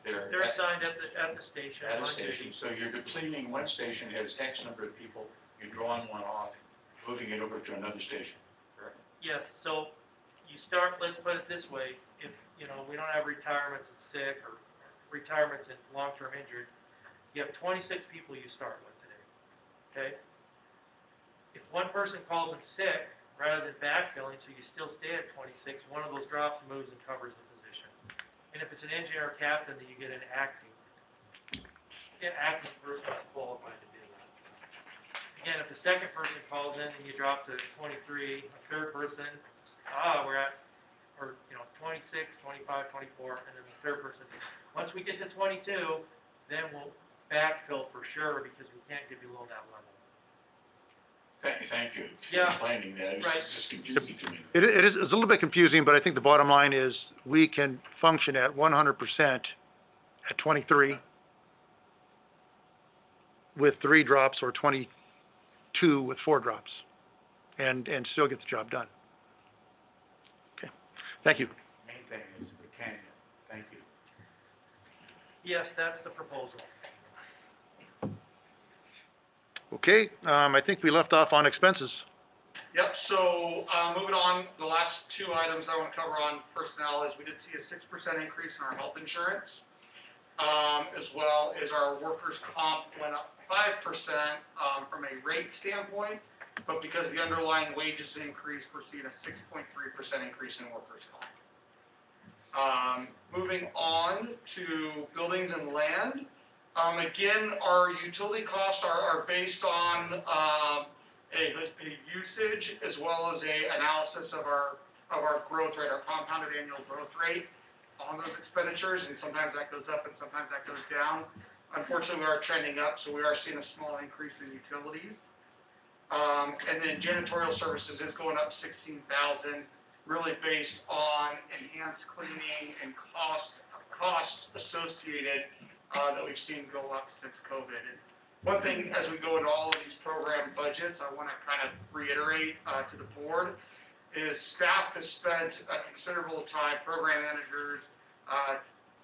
they're assigned at the station. at a on station, duty. so you're depleting one station, has X number of people, you're drawing one off, moving it over to another station, correct? Yes, so you start, let's put it this way, if, we don't have retirements and sick or retirements and long-term injured, you have 26 people you start with today, okay? If one person calls in sick, rather than backfilling, so you still stay at 26, one of those drops moves and covers the position. And if it's an engineer or captain, then you get an acting person that's qualified to do that. Again, if the second person calls in and you drop to 23, a third person, we're at, 26, 25, 24, and then the third person. Once we get to 22, then we'll backfill for sure, because we can't get below that level. Thank you Yeah. for explaining that, Right. it's just confusing to me. It's a little bit confusing, but I think the bottom line is we can function at 100% at 23 with 3 drops, or 22 with 4 drops, and still get the job done. Okay, thank you. Main thing is the canyon, thank you. Yes, that's the proposal. Okay, I think we left off on expenses. Yep, so, moving on, the last 2 items I want to cover on personnel is we did see a 6% increase in our health insurance, as well as our workers' comp went up 5%, from a rate standpoint, but because the underlying wages increased, we're seeing a 6.3% increase in workers' comp. Moving on to buildings and land, again, our utility costs are based on, a usage as well as a analysis of our growth rate, our compounded annual growth rate on those expenditures, and sometimes that goes up and sometimes that goes down. Unfortunately, we are trending up, so we are seeing a small increase in utilities. And then janitorial services is going up 16,000, really based on enhanced cleaning and costs associated, that we've seen go up since COVID. And one thing, as we go into all of these program budgets, I want to kind of reiterate to the board, is staff has spent a considerable time, program managers,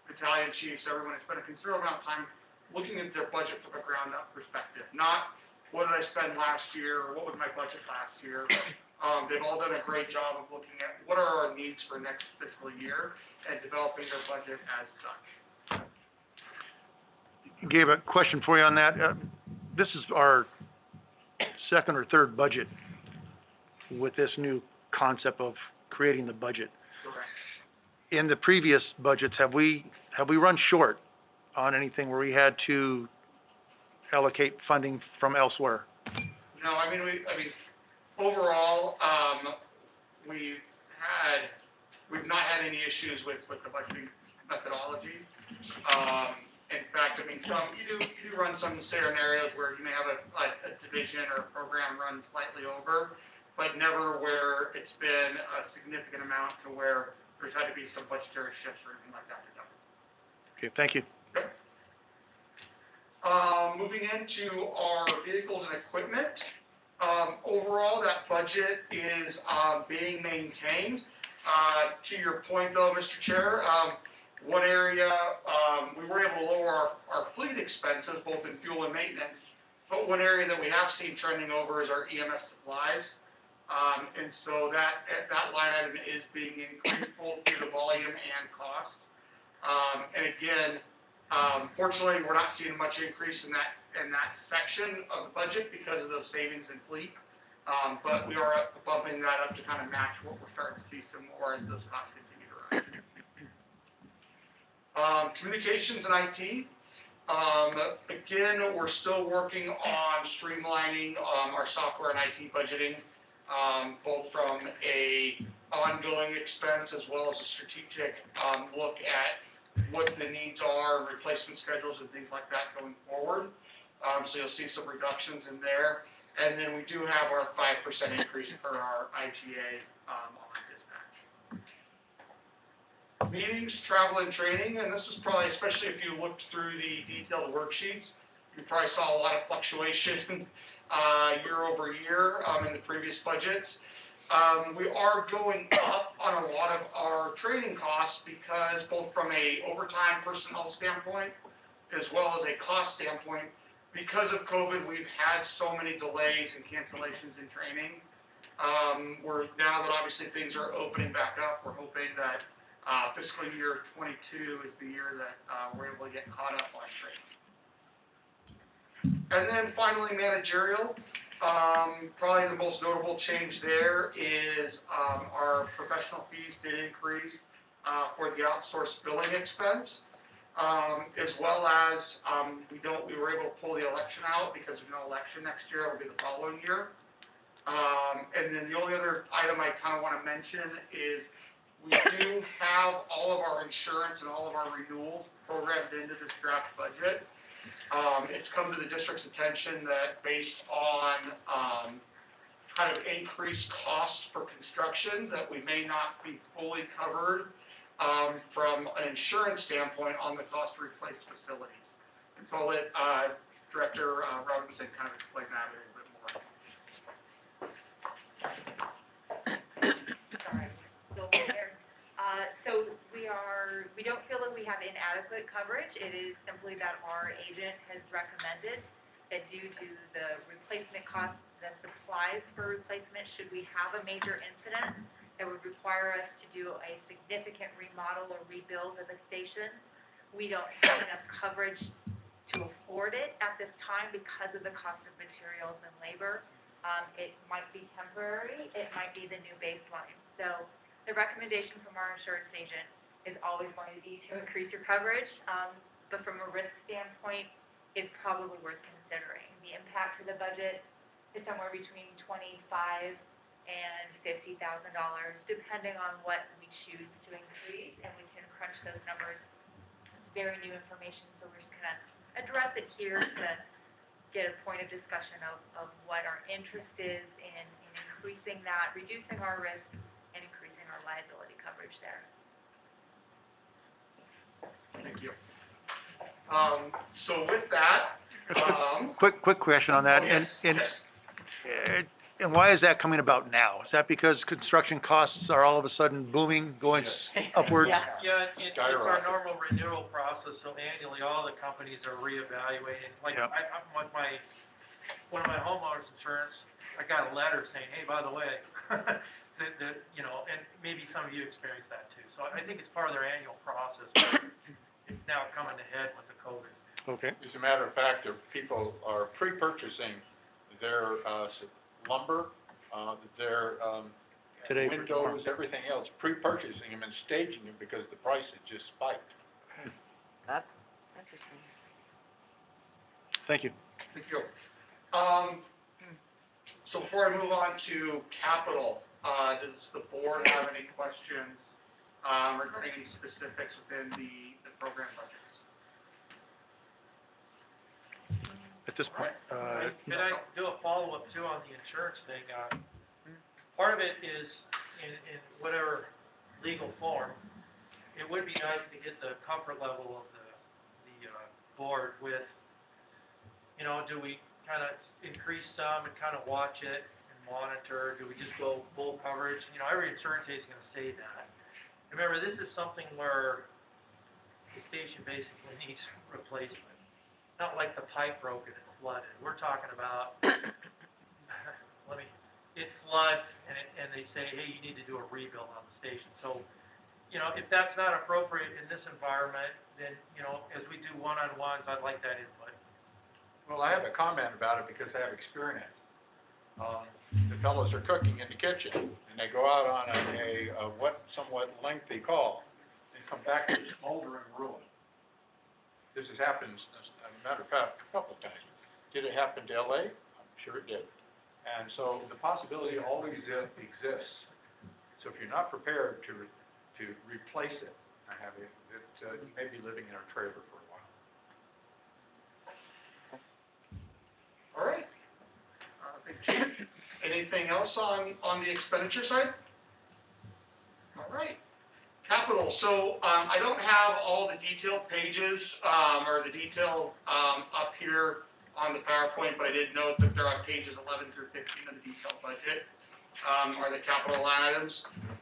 battalion chiefs, everyone has spent a considerable amount of time looking at their budget from a ground-up perspective. Not, what did I spend last year, or what was my budget last year? They've all done a great job of looking at what are our needs for next fiscal year and developing their budget as such. Gabe, a question for you on that. This is our second or third budget with this new concept of creating the budget. Correct. In the previous budgets, have we run short on anything where we had to allocate funding from elsewhere? No, overall, we've not had any issues with the budgeting methodology. In fact, you do run some scenarios where you may have a division or a program run slightly over, but never where it's been a significant amount to where there's had to be some budgetary shifts or anything like that to done. Okay, thank you. Moving into our vehicles and equipment, overall, that budget is, being maintained. To your point though, Mr. Chair, one area, we were able to lower our fleet expenses, both in fuel and maintenance, but one area that we have seen trending over is our EMS supplies. And so that line item is being increased both due to volume and cost. And again, fortunately, we're not seeing much increase in that section of the budget because of those savings in fleet. But we are bumping that up to kind of match what we're starting to see some more as those costs continue to rise. Communications and IT, again, we're still working on streamlining, our software and IT budgeting, both from a ongoing expense as well as a strategic, look at what the needs are, replacement schedules and things like that going forward. So you'll see some reductions in there. And then we do have our 5% increase for our ITA, on dispatch. Meetings, travel and training, and this is probably, especially if you looked through the detailed worksheets, you probably saw a lot of fluctuation, year over year, in the previous budgets. We are going up on a lot of our training costs because both from a overtime personnel standpoint as well as a cost standpoint, because of COVID, we've had so many delays and cancellations in training. Now that obviously things are opening back up, we're hoping that fiscal year 22 is the year that we're able to get caught up on training. And then finally, managerial. Probably the most notable change there is our professional fees did increase for the outsourced billing expense, as well as we were able to pull the election out because of no election next year. It will be the following year. And then the only other item I kind of want to mention is we do have all of our insurance and all of our renewals programmed into this draft budget. It's come to the district's attention that based on kind of increased costs for construction, that we may not be fully covered from an insurance standpoint on the cost to replace facilities. And so I'll let Director Robinson kind of explain that a little bit more. Sorry, still here. So we don't feel that we have inadequate coverage. It is simply that our agent has recommended that due to the replacement costs, the supplies for replacement, should we have a major incident that would require us to do a significant remodel or rebuild of a station, we don't have enough coverage to afford it at this time because of the cost of materials and labor. It might be temporary, it might be the new baseline. So the recommendation from our insurance agent is always going to be to increase your coverage, but from a risk standpoint, it's probably worth considering. The impact to the budget is somewhere between $25,000 and $50,000, depending on what we choose to increase, and we can crunch those numbers. Very new information, so we're just gonna address it here to get a point of discussion of what our interest is in increasing that, reducing our risk, and increasing our liability coverage there. Thank you. So with that, Quick question on that. yes, And why is that coming about now? Is that because construction costs are all of a sudden booming, going upward? Yeah, it's our normal renewal process, so annually, all the companies are reevaluating. Like, Yeah. one of my homeowners insurance, I got a letter saying, hey, by the way, that, you know, and maybe some of you experienced that too. So I think it's part of their annual process, but it's now coming to head with the COVID. Okay. As a matter of fact, people are pre-purchasing their lumber, their Today for tomorrow. windows, everything else, pre-purchasing them and staging them because the price had just spiked. That's interesting. Thank you. thank you. So before I move on to capital, does the board have any questions regarding any specifics within the program budgets? At this point, Can I do a follow-up too on the insurance thing? Part of it is in whatever legal form, it would be nice to get the comfort level of the board with, you know, do we kind of increase some and kind of watch it and monitor? Do we just go full coverage? You know, every insurance agent's gonna say that. Remember, this is something where the station basically needs replacement. Not like the pipe broke and it flooded. We're talking about, it floods and they say, hey, you need to do a rebuild on the station. So, you know, if that's not appropriate in this environment, then, you know, as we do one-on-ones, I'd like that input. Well, I have a comment about it because I have experience. The fellows are cooking in the kitchen, and they go out on a somewhat lengthy call, and come back with smoldering ruin. This has happened, as a matter of fact, a couple of times. Did it happen to LA? I'm sure it did. And so the possibility always exists. So if you're not prepared to replace it, you may be living in a trailer for a while. All right. Thank you, Chief. Anything else on the expenditure side? All right. Capital, so, I don't have all the detailed pages, or the detail, up here on the PowerPoint, but I did note that they're on pages 11 through 15 of the detailed budget, are the capital line items.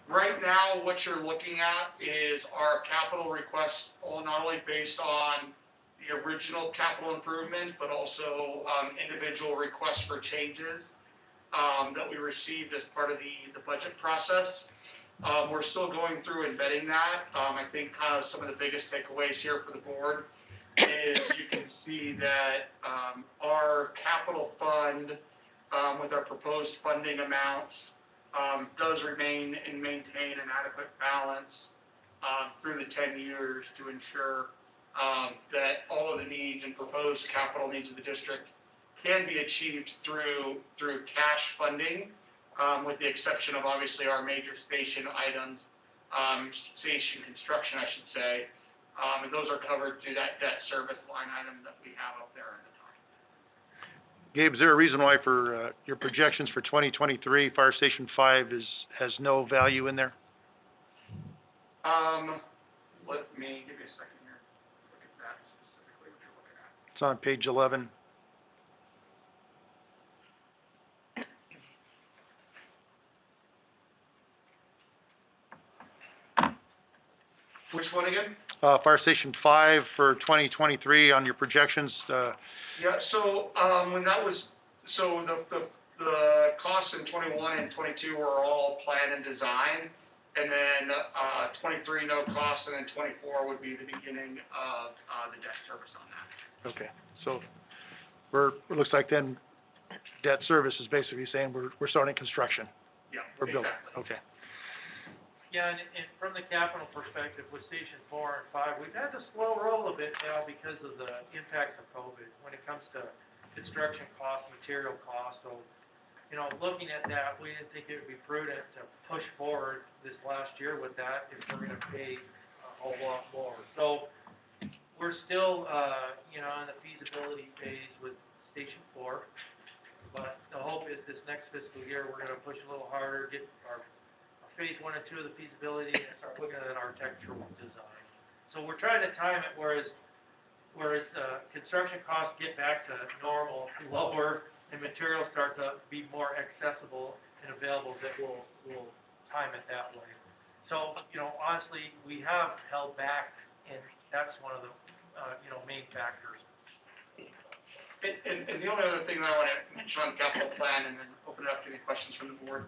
Right now, what you're looking at is our capital requests, not only based on the original capital improvement, but also, individual requests for changes, that we received as part of the budget process. We're still going through and vetting that. I think kind of some of the biggest takeaways here for the board is you can see that, our capital fund, with our proposed funding amounts, does remain and maintain an adequate balance, through the 10 years to ensure, that all of the needs and proposed capital needs of the district can be achieved through cash funding, with the exception of obviously our major station items, station construction, I should say, and those are covered through that debt service line item that we have up there at the time. Gabe, is there a reason why for, your projections for 2023, Fire Station 5 has no value in there? Let me, give me a second here, look at that specifically, what you're looking at. It's on page 11. Which one again? Fire Station 5 for 2023 on your projections, Yeah, so, when that was, so the costs in 21 and 22 were all planned and designed, and then, 23, no cost, and then 24 would be the beginning of, the debt service on that. okay, so it looks like then debt service is basically saying we're starting construction. Yeah, We're building, exactly. okay. Yeah, and from the capital perspective, with Station 4 and 5, we've had to slow roll a bit now because of the impacts of COVID when it comes to construction costs, material costs. So, you know, looking at that, we didn't think it would be prudent to push forward this last year with that if we're gonna pay a whole lot more. So, we're still, you know, in the feasibility phase with Station 4, but the hope is this next fiscal year, we're gonna push a little harder, get our phase 1 and 2 of the feasibility and start looking at architectural design. So we're trying to time it whereas construction costs get back to normal, lower, and materials start to be more accessible and available, that we'll time it that way. So, you know, honestly, we have held back, and that's one of the, you know, main factors. And the only other thing that I want to mention on the capital plan, and then open it up to any questions from the board,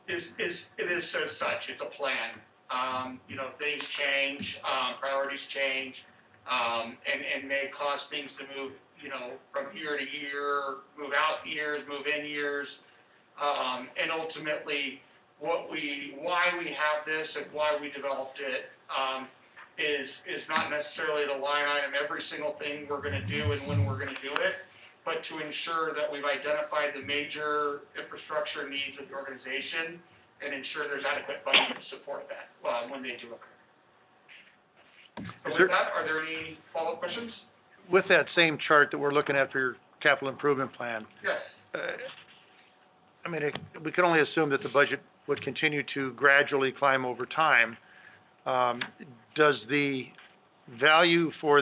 is it is as such, it's a plan. You know, things change, priorities change, and may cause things to move, you know, from year to year, move out years, move in years. And ultimately, why we have this and why we developed it, is not necessarily to line item every single thing we're gonna do and when we're gonna do it, but to ensure that we've identified the major infrastructure needs of the organization and ensure there's adequate funding to support that, when they do occur. So with that, are there any follow-up questions? With that same chart that we're looking at for your capital improvement plan, Yes. I mean, we can only assume that the budget would continue to gradually climb over time. Does the value for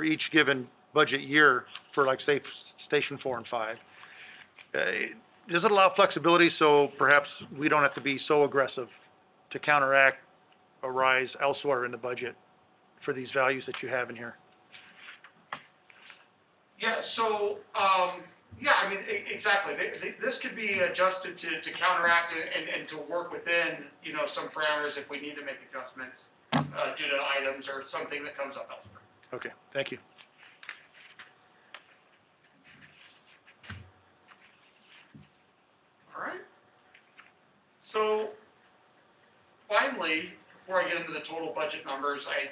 each given budget year, for like, say, Station 4 and 5, does it allow flexibility so perhaps we don't have to be so aggressive to counteract a rise elsewhere in the budget for these values that you have in here? Yeah, so, yeah, I mean, exactly. This could be adjusted to counteract and to work within, you know, some parameters if we need to make adjustments, due to items or something that comes up elsewhere. Okay, thank you. All right. So, finally, before I get into the total budget numbers, I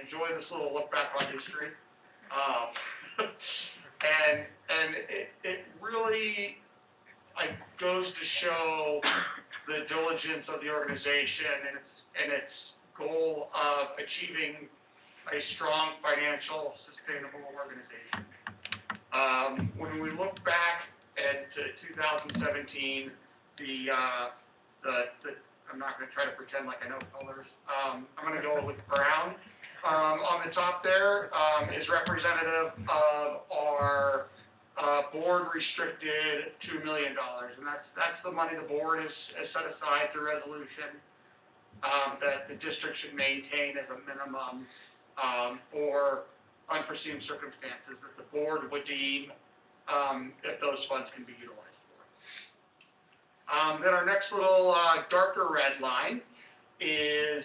enjoy this little look back on history. And it really, like, goes to show the diligence of the organization and its goal of achieving a strong financial, sustainable organization. When we look back at 2017, I'm not gonna try to pretend like I know colors. I'm gonna go with brown. On the top there, is representative of our, board restricted $2 million. And that's the money the board has set aside through resolution, that the district should maintain as a minimum, for unforeseen circumstances that the board would deem, if those funds can be utilized for. Then our next little, darker red line is,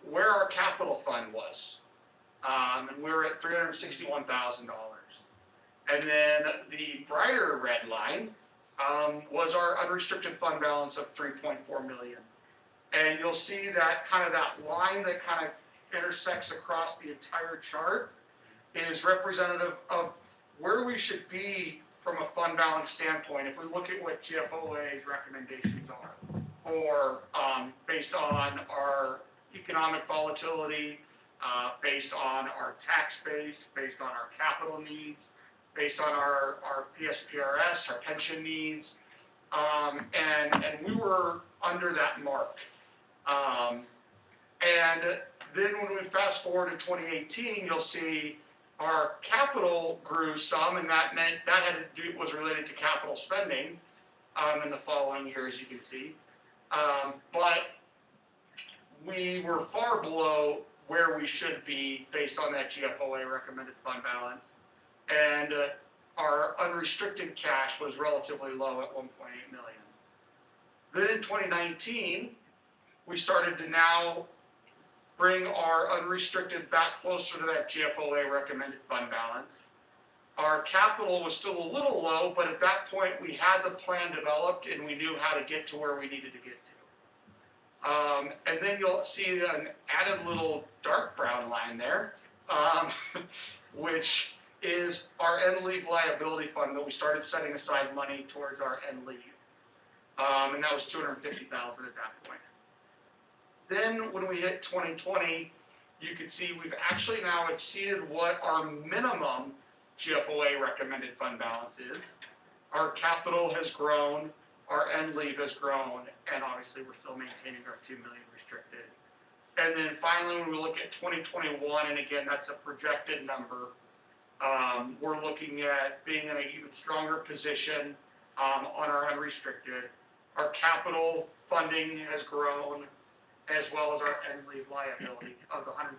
where our capital fund was. And we're at $361,000. And then the brighter red line, was our unrestricted fund balance of $3.4 million. And you'll see that that line that intersects across the entire chart is representative of where we should be from a fund balance standpoint, if we look at what GFOA's recommendations are, or based on our economic volatility, based on our tax base, based on our capital needs, based on our PSPRS, our pension needs, and we were under that mark. And then when we fast forward to 2018, you'll see our capital grew some, and that meant that was related to capital spending in the following years, you can see. But we were far below where we should be based on that GFOA recommended fund balance. And our unrestricted cash was relatively low at $1.8 million. Then in 2019, we started to now bring our unrestricted back closer to that GFOA recommended fund balance. Our capital was still a little low, but at that point, we had the plan developed and we knew how to get to where we needed to get to. And then you'll see an added little dark brown line there, which is our end leave liability fund that we started setting aside money towards our end leave. And that was $250,000 at that point. Then when we hit 2020, you can see we've actually now exceeded what our minimum GFOA recommended fund balance is. Our capital has grown, our end leave has grown, and obviously we're still maintaining our $2 million restricted. And then finally, when we look at 2021, and again, that's a projected number, we're looking at being in an even stronger position on our unrestricted. Our capital funding has grown, as well as our end leave liability of the $150,000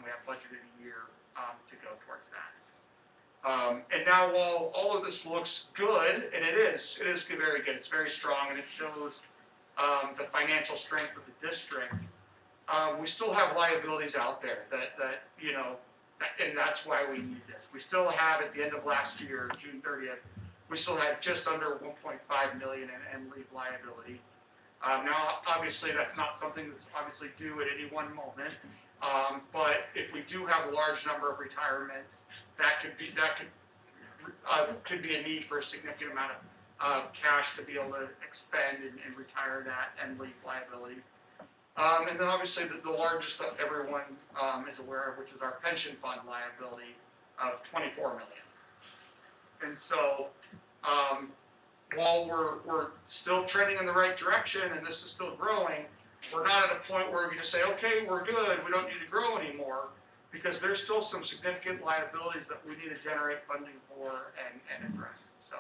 we have budgeted a year to go towards that. And now, while all of this looks good, and it is very good, it's very strong, and it shows the financial strength of the district, we still have liabilities out there that you know, and that's why we need this. We still have, at the end of last year, June 30th, we still had just under $1.5 million in end leave liability. Now, obviously, that's not something that's obviously due at any one moment, but if we do have a large number of retirements, that could be a need for a significant amount of cash to be able to expend and retire that end leave liability. And then obviously the largest that everyone is aware of, which is our pension fund liability of $24 million. And so, while we're still trending in the right direction and this is still growing, we're not at a point where we just say, okay, we're good, we don't need to grow anymore, because there's still some significant liabilities that we need to generate funding for and address. So,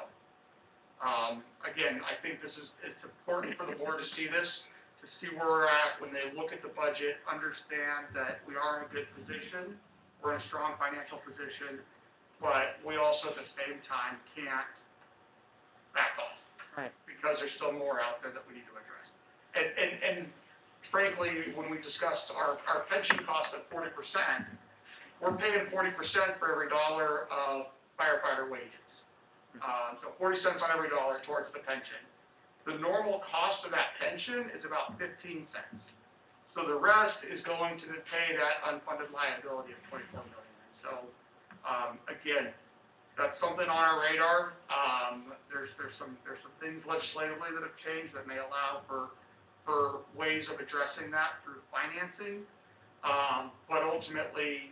again, I think it's important for the board to see this, to see where we're at when they look at the budget, understand that we are in a good position, we're in a strong financial position, but we also at the same time can't back off. Right. Because there's still more out there that we need to address. And frankly, when we discussed our pension cost at 40%, we're paying 40% for every dollar of firefighter wages. So 40 cents on every dollar towards the pension. The normal cost of that pension is about 15 cents. So the rest is going to pay that unfunded liability of 24 million. So, again, that's something on our radar. There's some things legislatively that have changed that may allow for ways of addressing that through financing. But ultimately,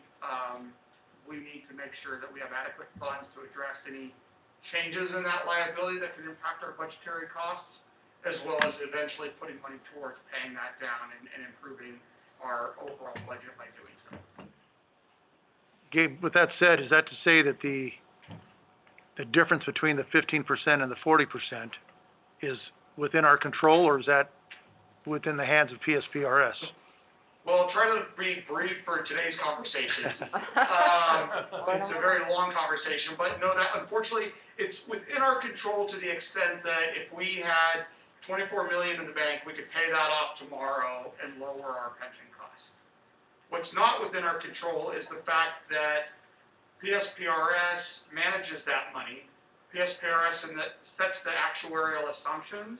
we need to make sure that we have adequate funds to address any changes in that liability that can impact our budgetary costs, as well as eventually putting money towards paying that down and improving our overall budget by doing so. Gabe, with that said, is that to say that the difference between the 15% and the 40% is within our control, or is that within the hands of PSPRS? Well, I'll try to be brief for today's conversation. It's a very long conversation, but no, that unfortunately, it's within our control to the extent that if we had 24 million in the bank, we could pay that off tomorrow and lower our pension costs. What's not within our control is the fact that PSPRS manages that money. PSPRS sets the actuarial assumptions,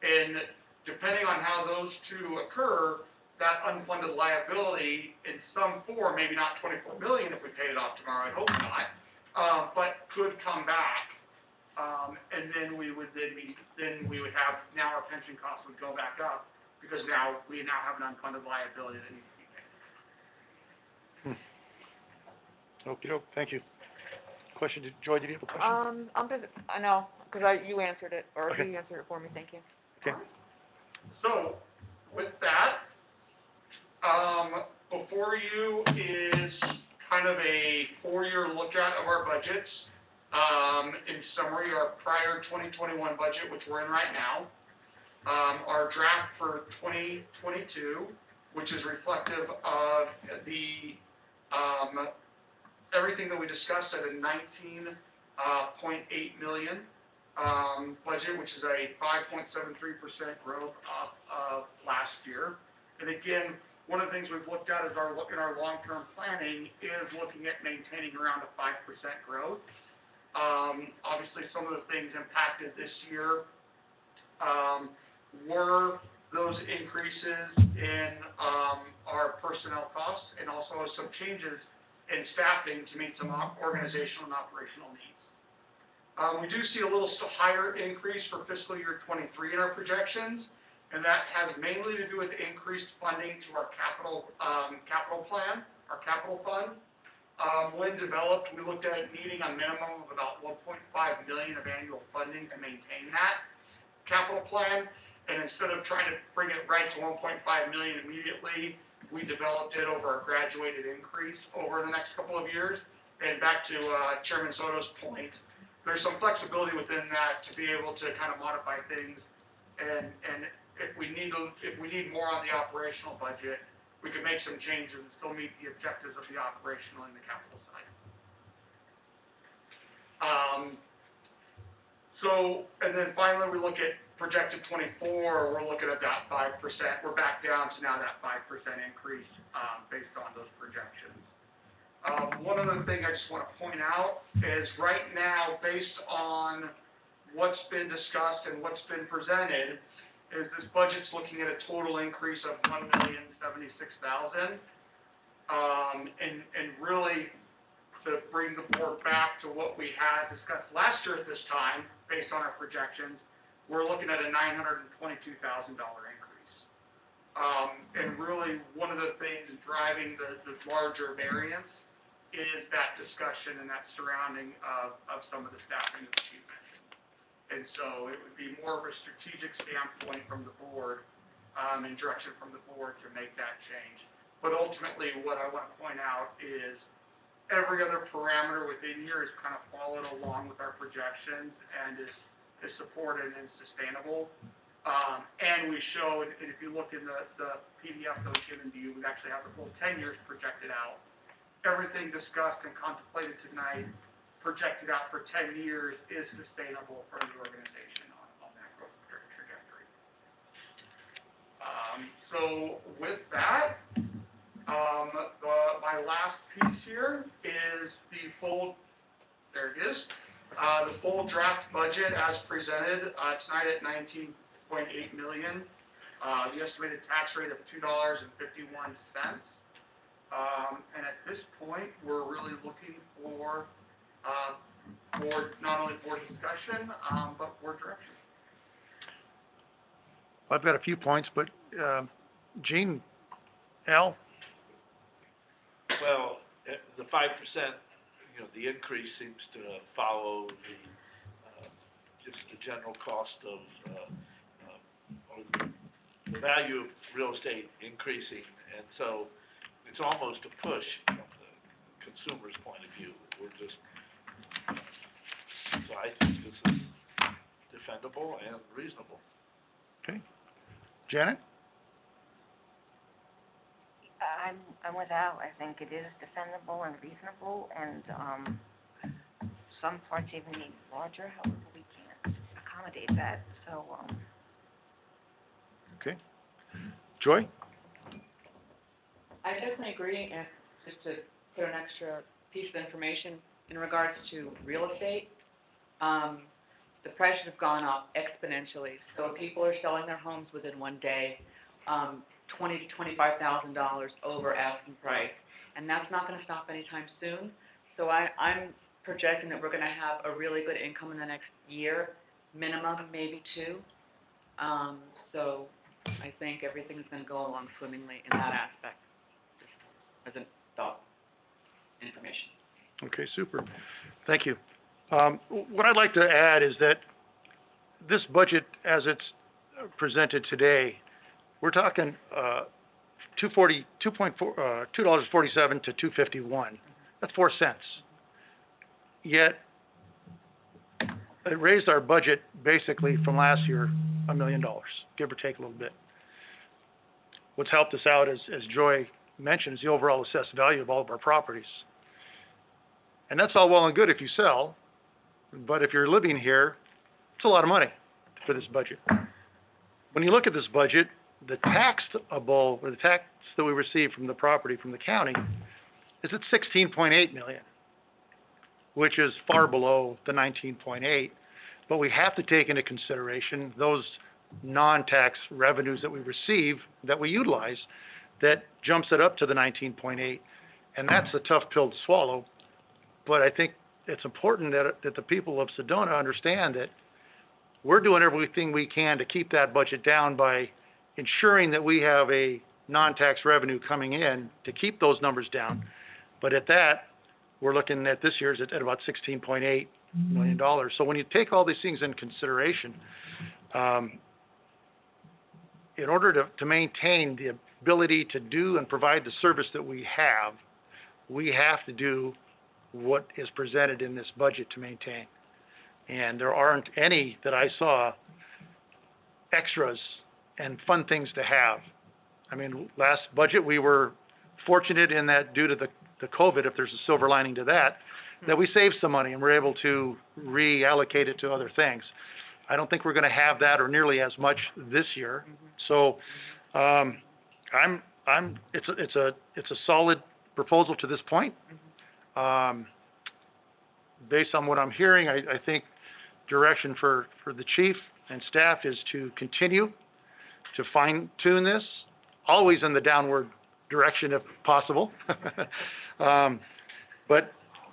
and depending on how those two occur, that unfunded liability in some form, maybe not 24 million if we paid it off tomorrow, I hope not, but could come back. And then we would have, now our pension costs would go back up, because we now have an unfunded liability that needs to be paid. Okey-doke, thank you. Question, Joy, did you have a question? No, because you answered it, or Okay. he answered it for me, thank you. Okay. So, with that, before you is kind of a 4-year look at of our budgets. In summary, our prior 2021 budget, which we're in right now, our draft for 2022, which is reflective of the, everything that we discussed at a 19.8 million, budget, which is a 5.73% growth off of last year. And again, one of the things we've looked at is in our long-term planning is looking at maintaining around a 5% growth. Obviously, some of the things impacted this year were those increases in our personnel costs, and also some changes in staffing to meet some organizational and operational needs. We do see a little higher increase for fiscal year 23 in our projections, and that has mainly to do with increased funding to our capital plan, our capital fund. When developed, we looked at needing a minimum of about 1.5 million of annual funding to maintain that capital plan, and instead of trying to bring it right to 1.5 million immediately, we developed it over a graduated increase over the next couple of years. And back to Chairman Soto's point, there's some flexibility within that to be able to kind of modify things, and if we need more on the operational budget, we can make some changes and still meet the objectives of the operational and the capital side. And then finally, we look at projected 24, we're looking at that 5%. We're back down to now that 5% increase, based on those projections. One other thing I just want to point out is right now, based on what's been discussed and what's been presented, is this budget's looking at a total increase of $1,076,000. And really, to bring the board back to what we had discussed last year at this time, based on our projections, we're looking at a $922,000 increase. And really, one of the things driving the larger variance is that discussion and that surrounding of some of the staffing that you mentioned. And so it would be more of a strategic standpoint from the board and direction from the board to make that change. But ultimately, what I want to point out is every other parameter within here is kind of followed along with our projections and is supported and sustainable. And we showed, and if you look in the PDF that was given to you, we actually have the full 10 years projected out. Everything discussed and contemplated tonight, projected out for 10 years, is sustainable for the organization on that growth trajectory. So with that, my last piece here is the full, there it is, the full draft budget as presented, tonight at $19.8 million, the estimated tax rate of $2.51. And at this point, we're really looking for not only board discussion, but board direction. I've got a few points, but, Gene, Al? Well, the 5%, the increase seems to follow just the general cost of, or the value of real estate increasing, and so it's almost a push from the consumer's point of view. So I think this is defendable and reasonable. Okay. Janet? I'm with Al. I think it is defendable and reasonable, and some parts even need larger. However, we can't accommodate that. So. Okay. Joy? I definitely agree, and just to put an extra piece of information in regards to real estate, the prices have gone up exponentially. So people are selling their homes within one day, $20,000 to $25,000 over asking price, and that's not going to stop anytime soon. So I'm projecting that we're going to have a really good income in the next year, minimum, maybe two. So I think everything's going to go along swimmingly in that aspect, just as a thought information. Okay, super. Thank you. What I'd like to add is that this budget, as it's presented today, we're talking $2.47 to $2.51. That's 4 cents. Yet it raised our budget basically from last year $1 million, give or take a little bit. What's helped us out, as Joy mentioned, is the overall assessed value of all of our properties. And that's all well and good if you sell, but if you're living here, it's a lot of money for this budget. When you look at this budget, the taxable, or the tax that we receive from the property from the county is at $16.8 million, which is far below the 19.8. But we have to take into consideration those non-tax revenues that we receive, that we utilize, that jumps it up to the 19.8. And that's a tough pill to swallow. But I think it's important that the people of Sedona understand that we're doing everything we can to keep that budget down by ensuring that we have a non-tax revenue coming in to keep those numbers down. But at that, we're looking at this year's at about $16.8 million. So when you take all these things in consideration, in order to maintain the ability to do and provide the service that we have to do what is presented in this budget to maintain. And there aren't any that I saw extras and fun things to have. I mean, last budget we were fortunate in that due to the COVID, if there's a silver lining to that we saved some money and we're able to reallocate it to other things. I don't think we're going to have that or nearly as much this year. So, it's a solid proposal to this point. Based on what I'm hearing, I think direction for the chief and staff is to continue to fine-tune this, always in the downward direction if possible. But,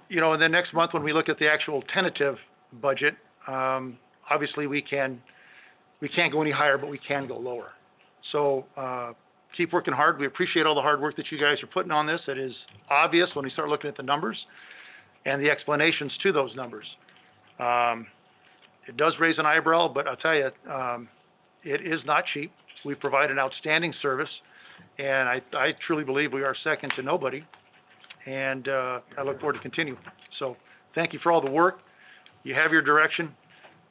in the next month when we look at the actual tentative budget, obviously we can't go any higher, but we can go lower. So keep working hard. We appreciate all the hard work that you guys are putting on this. It is obvious when we start looking at the numbers and the explanations to those numbers. It does raise an eyebrow, but I'll tell you, it is not cheap. We provide an outstanding service, and I truly believe we are second to nobody, and I look forward to continue. So, thank you for all the work. You have your direction,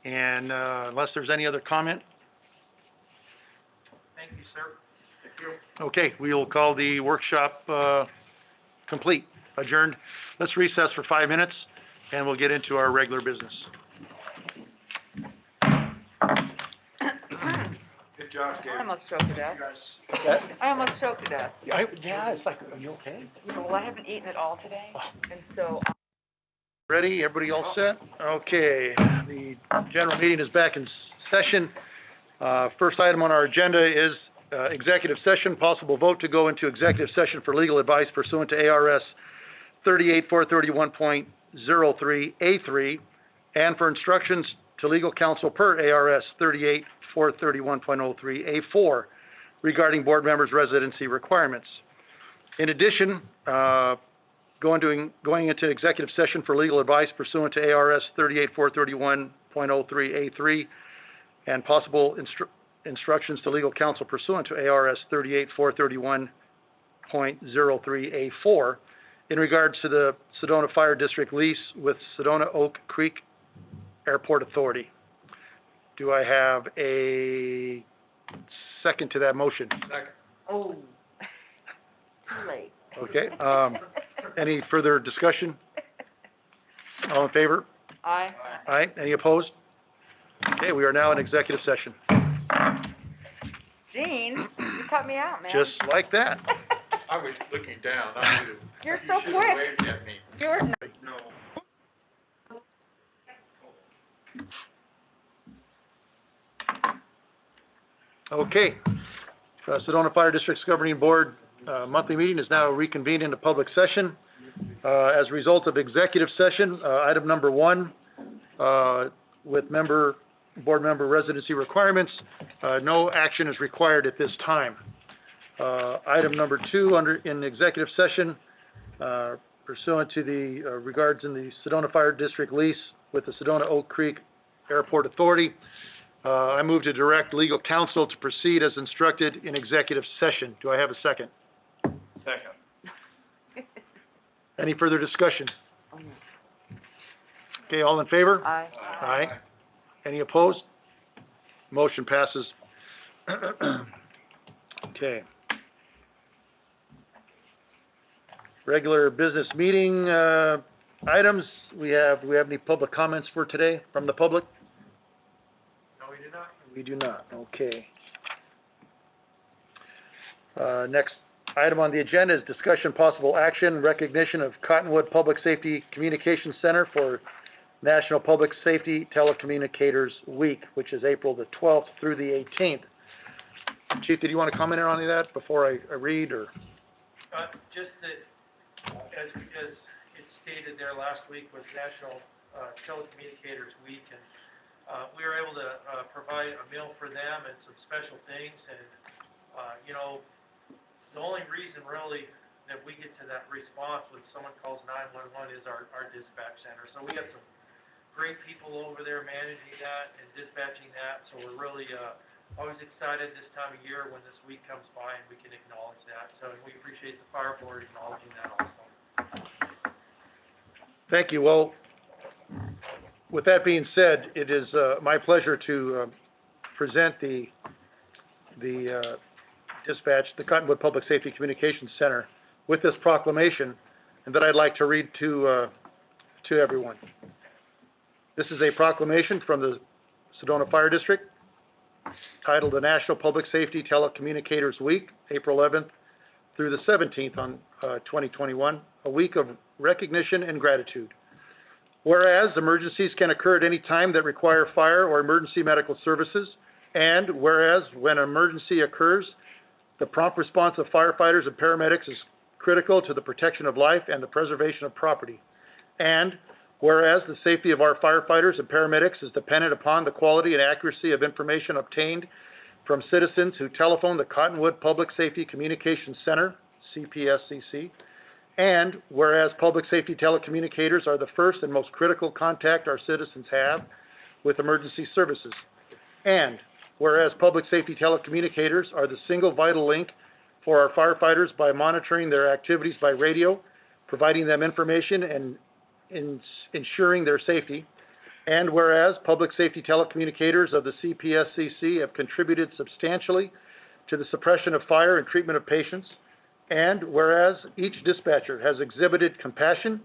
and unless there's any other comment, Thank you, sir. Thank you. okay, we will call the workshop complete, adjourned. Let's recess for 5 minutes, and we'll get into our regular business. Good job, I almost choked to death. That, I almost choked to death. yeah, it's like, are you okay? Well, I haven't eaten at all today, and so, Ready? Everybody all set? Okay, the general meeting is back in session. First item on our agenda is executive session, possible vote to go into executive session for legal advice pursuant to ARS 38-431.03A3 and for instructions to legal counsel per ARS 38-431.03A4 regarding board members' residency requirements. In addition, going into executive session for legal advice pursuant to ARS 38-431.03A3 and possible instructions to legal counsel pursuant to ARS 38-431.03A4 in regards to the Sedona Fire District lease with Sedona Oak Creek Airport Authority. Do I have a second to that motion? Oh, too late. Okay, any further discussion? All in favor? I, Aye, any opposed? Okay, we are now in executive session. Gene, you cut me out, man. Just like that. I was looking down, I knew. You're so You should quick. have waved at me. You're, No. Okay, Sedona Fire District's Governing Board monthly meeting is now reconvened into public session. As a result of executive session, item number 1, with board member residency requirements, no action is required at this time. Item number 2, in executive session, pursuant to the regards in the Sedona Fire District lease with the Sedona Oak Creek Airport Authority, I move to direct legal counsel to proceed as instructed in executive session. Do I have a second? Second. Any further discussion? Okay, all in favor? I. Aye. Any opposed? Motion passes. Okay. Regular business meeting, items. We have any public comments for today from the public? No, we do not. We do not, okay. Next item on the agenda is discussion possible action, recognition of Cottonwood Public Safety Communications Center for National Public Safety Telecommunicators Week, which is April the 12th through the 18th. Chief, did you want to comment on any of that before I read, or? Just that, as it stated there last week was National Telecommunicators Week, and we were able to provide a meal for them and some special things, and, you know, the only reason really that we get to that response when someone calls 911 is our dispatch center. So we have some great people over there managing that and dispatching that, so we're really always excited this time of year when this week comes by and we can acknowledge that. So we appreciate the fire board acknowledging that also. Thank you. Well, with that being said, it is my pleasure to present the dispatch, the Cottonwood Public Safety Communications Center, with this proclamation, and that I'd like to read to everyone. This is a proclamation from the Sedona Fire District titled the National Public Safety Telecommunicators Week, April 11th through the 17th on 2021, a week of recognition and gratitude. Whereas emergencies can occur at any time that require fire or emergency medical services, and whereas when an emergency occurs, the prompt response of firefighters and paramedics is critical to the protection of life and the preservation of property. And whereas the safety of our firefighters and paramedics is dependent upon the quality and accuracy of information obtained from citizens who telephone the Cottonwood Public Safety Communications Center, CPSCC, and whereas public safety telecommunicators are the first and most critical contact our citizens have with emergency services, and whereas public safety telecommunicators are the single vital link for our firefighters by monitoring their activities by radio, providing them information and ensuring their safety. And whereas public safety telecommunicators of the CPSCC have contributed substantially to the suppression of fire and treatment of patients. And whereas each dispatcher has exhibited compassion,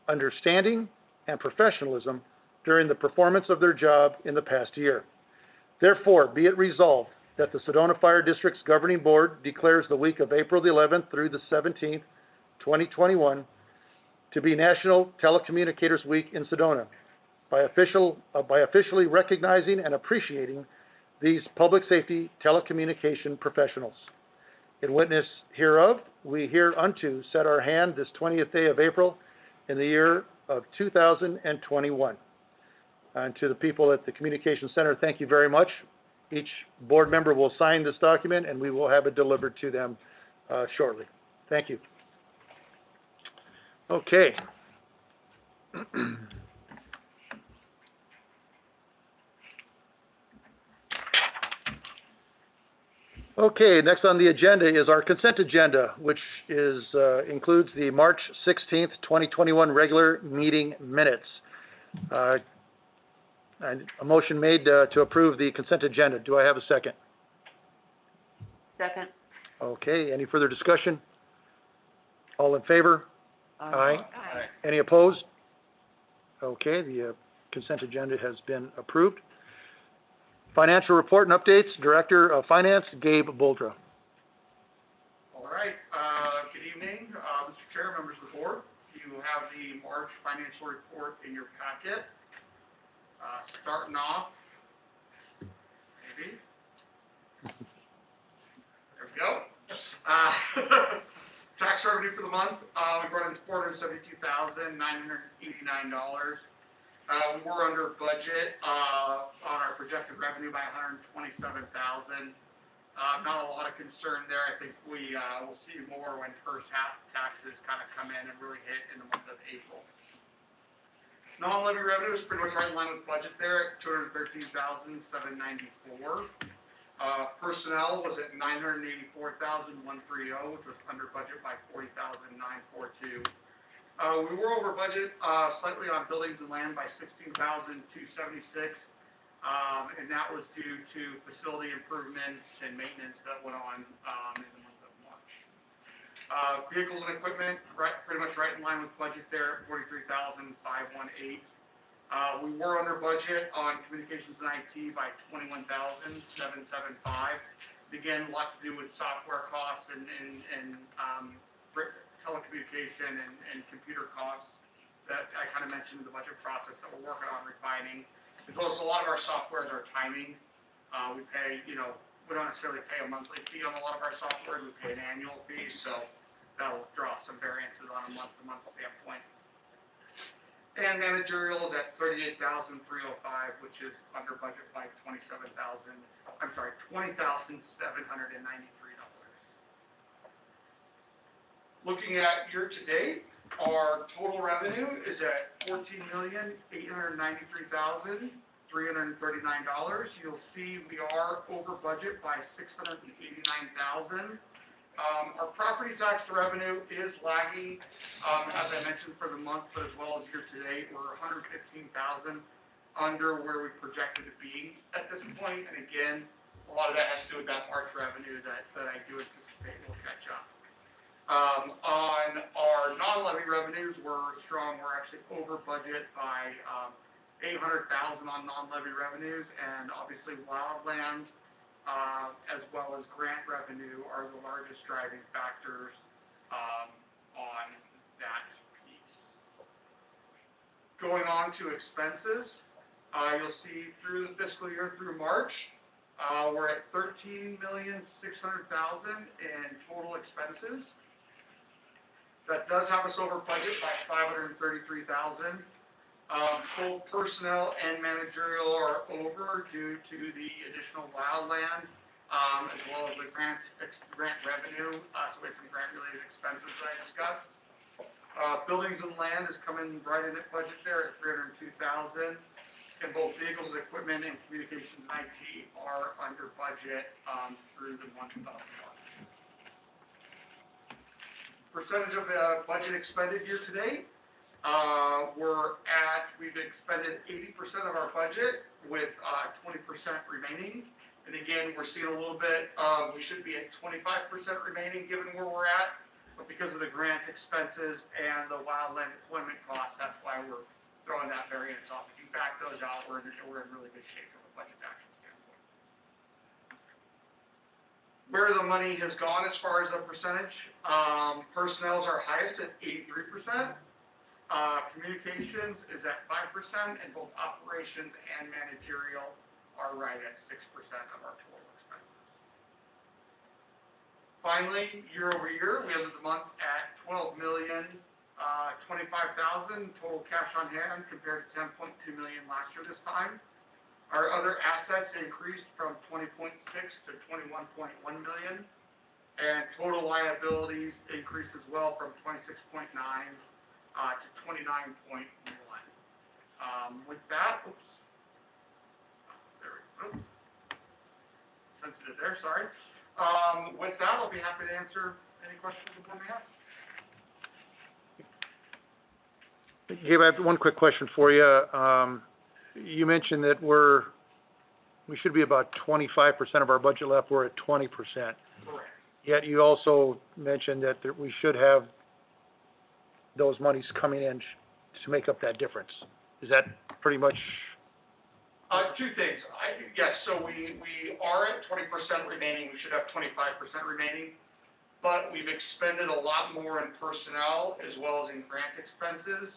understanding, and professionalism during the performance of their job in the past year. Therefore, be it resolved that the Sedona Fire District's Governing Board declares the week of April the 11th through the 17th, 2021, to be National Telecommunicators Week in Sedona, by officially recognizing and appreciating these public safety telecommunication professionals. In witness hereof, we hereunto set our hand this 20th day of April in the year of 2021. And to the people at the Communication Center, thank you very much. Each board member will sign this document, and we will have it delivered to them shortly. Thank you. Okay. Okay, next on the agenda is our consent agenda, which is, includes the March 16th, 2021 regular meeting minutes. And a motion made to approve the consent agenda. Do I have a second? Second. Okay, any further discussion? All in favor? Aye. Aye. Any opposed? Okay, the consent agenda has been approved. Financial report and updates, Director of Finance, Gabe Boldra. All right, good evening, Mr. Chair, members of the board. You have the March financial report in your packet. Starting off, maybe. There we go. Tax revenue for the month, we brought in $472,989. We were under budget, on our projected revenue by $127,000. Not a lot of concern there. I think we, will see more when first half taxes kind of come in and really hit in the month of April. Non-levy revenue is pretty much right in line with budget there at $213,794. Personnel was at $984,130, which was under budget by $40,942. We were over budget, slightly on buildings and land by $16,276, and that was due to facility improvements and maintenance that went on, in the month of March. Vehicles and equipment, pretty much right in line with budget there at $43,518. We were under budget on communications and IT by $21,775. Again, a lot to do with software costs and telecommunication and computer costs that I kind of mentioned in the budget process that we're working on refining. As well as a lot of our softwares are timing. We pay, we don't necessarily pay a monthly fee on a lot of our software, we pay an annual fee, so that'll draw some variances on a month-to-month standpoint. And managerial is at $38,305, which is under budget by $20,793. Looking at year-to-date, our total revenue is at $14,893,339. You'll see we are over budget by $689,000. Our property tax revenue is lagging, as I mentioned, for the month, but as well as year-to-date, we're $115,000 under where we projected to be at this point. And again, a lot of that has to do with that March revenue that I do anticipate will catch up. On our non-levy revenues, we're strong. We're actually over budget by $800,000 on non-levy revenues, and obviously wildlands, as well as grant revenue are the largest driving factors on that piece. Going on to expenses, you'll see through the fiscal year through March, we're at $13,600,000 in total expenses. That does have us over budget by $533,000. Both personnel and managerial are over due to the additional wildland, as well as the grant revenue, so we have some grant-related expenses that I discussed. Buildings and land is coming right in at budget there at $302,000. and both vehicles and equipment and communications and IT are under budget, through the month of March. Percentage of budget expended year to date, we've expended 80% of our budget with, 20% remaining. And again, we're seeing a little bit, we should be at 25% remaining given where we're at, but because of the grant expenses and the wildland deployment costs, that's why we're throwing that variance off. If you back those out, we're in really good shape from a budget action standpoint. Where the money has gone as far as the percentage, personnel is our highest at 83%. Communications is at 5%, and both operations and managerial are right at 6% of our total expenses. Finally, year over year, we ended the month at $12,025,000 total cash on hand compared to $10.2 million last year this time. Our other assets increased from 20.6 to 21.1 million, and total liabilities increased as well from 26.9 to 29.1. With that, sensitive there, sorry. With that, I'll be happy to answer any questions the board may have. Gabe, I have one quick question for you. You mentioned that we should be about 25% of our budget left, we're at 20%. Correct. Yet you also mentioned that we should have those monies coming in to make up that difference. Is that pretty much? Two things. Yes, so we are at 20% remaining, we should have 25% remaining, but we've expended a lot more in personnel as well as in grant expenses,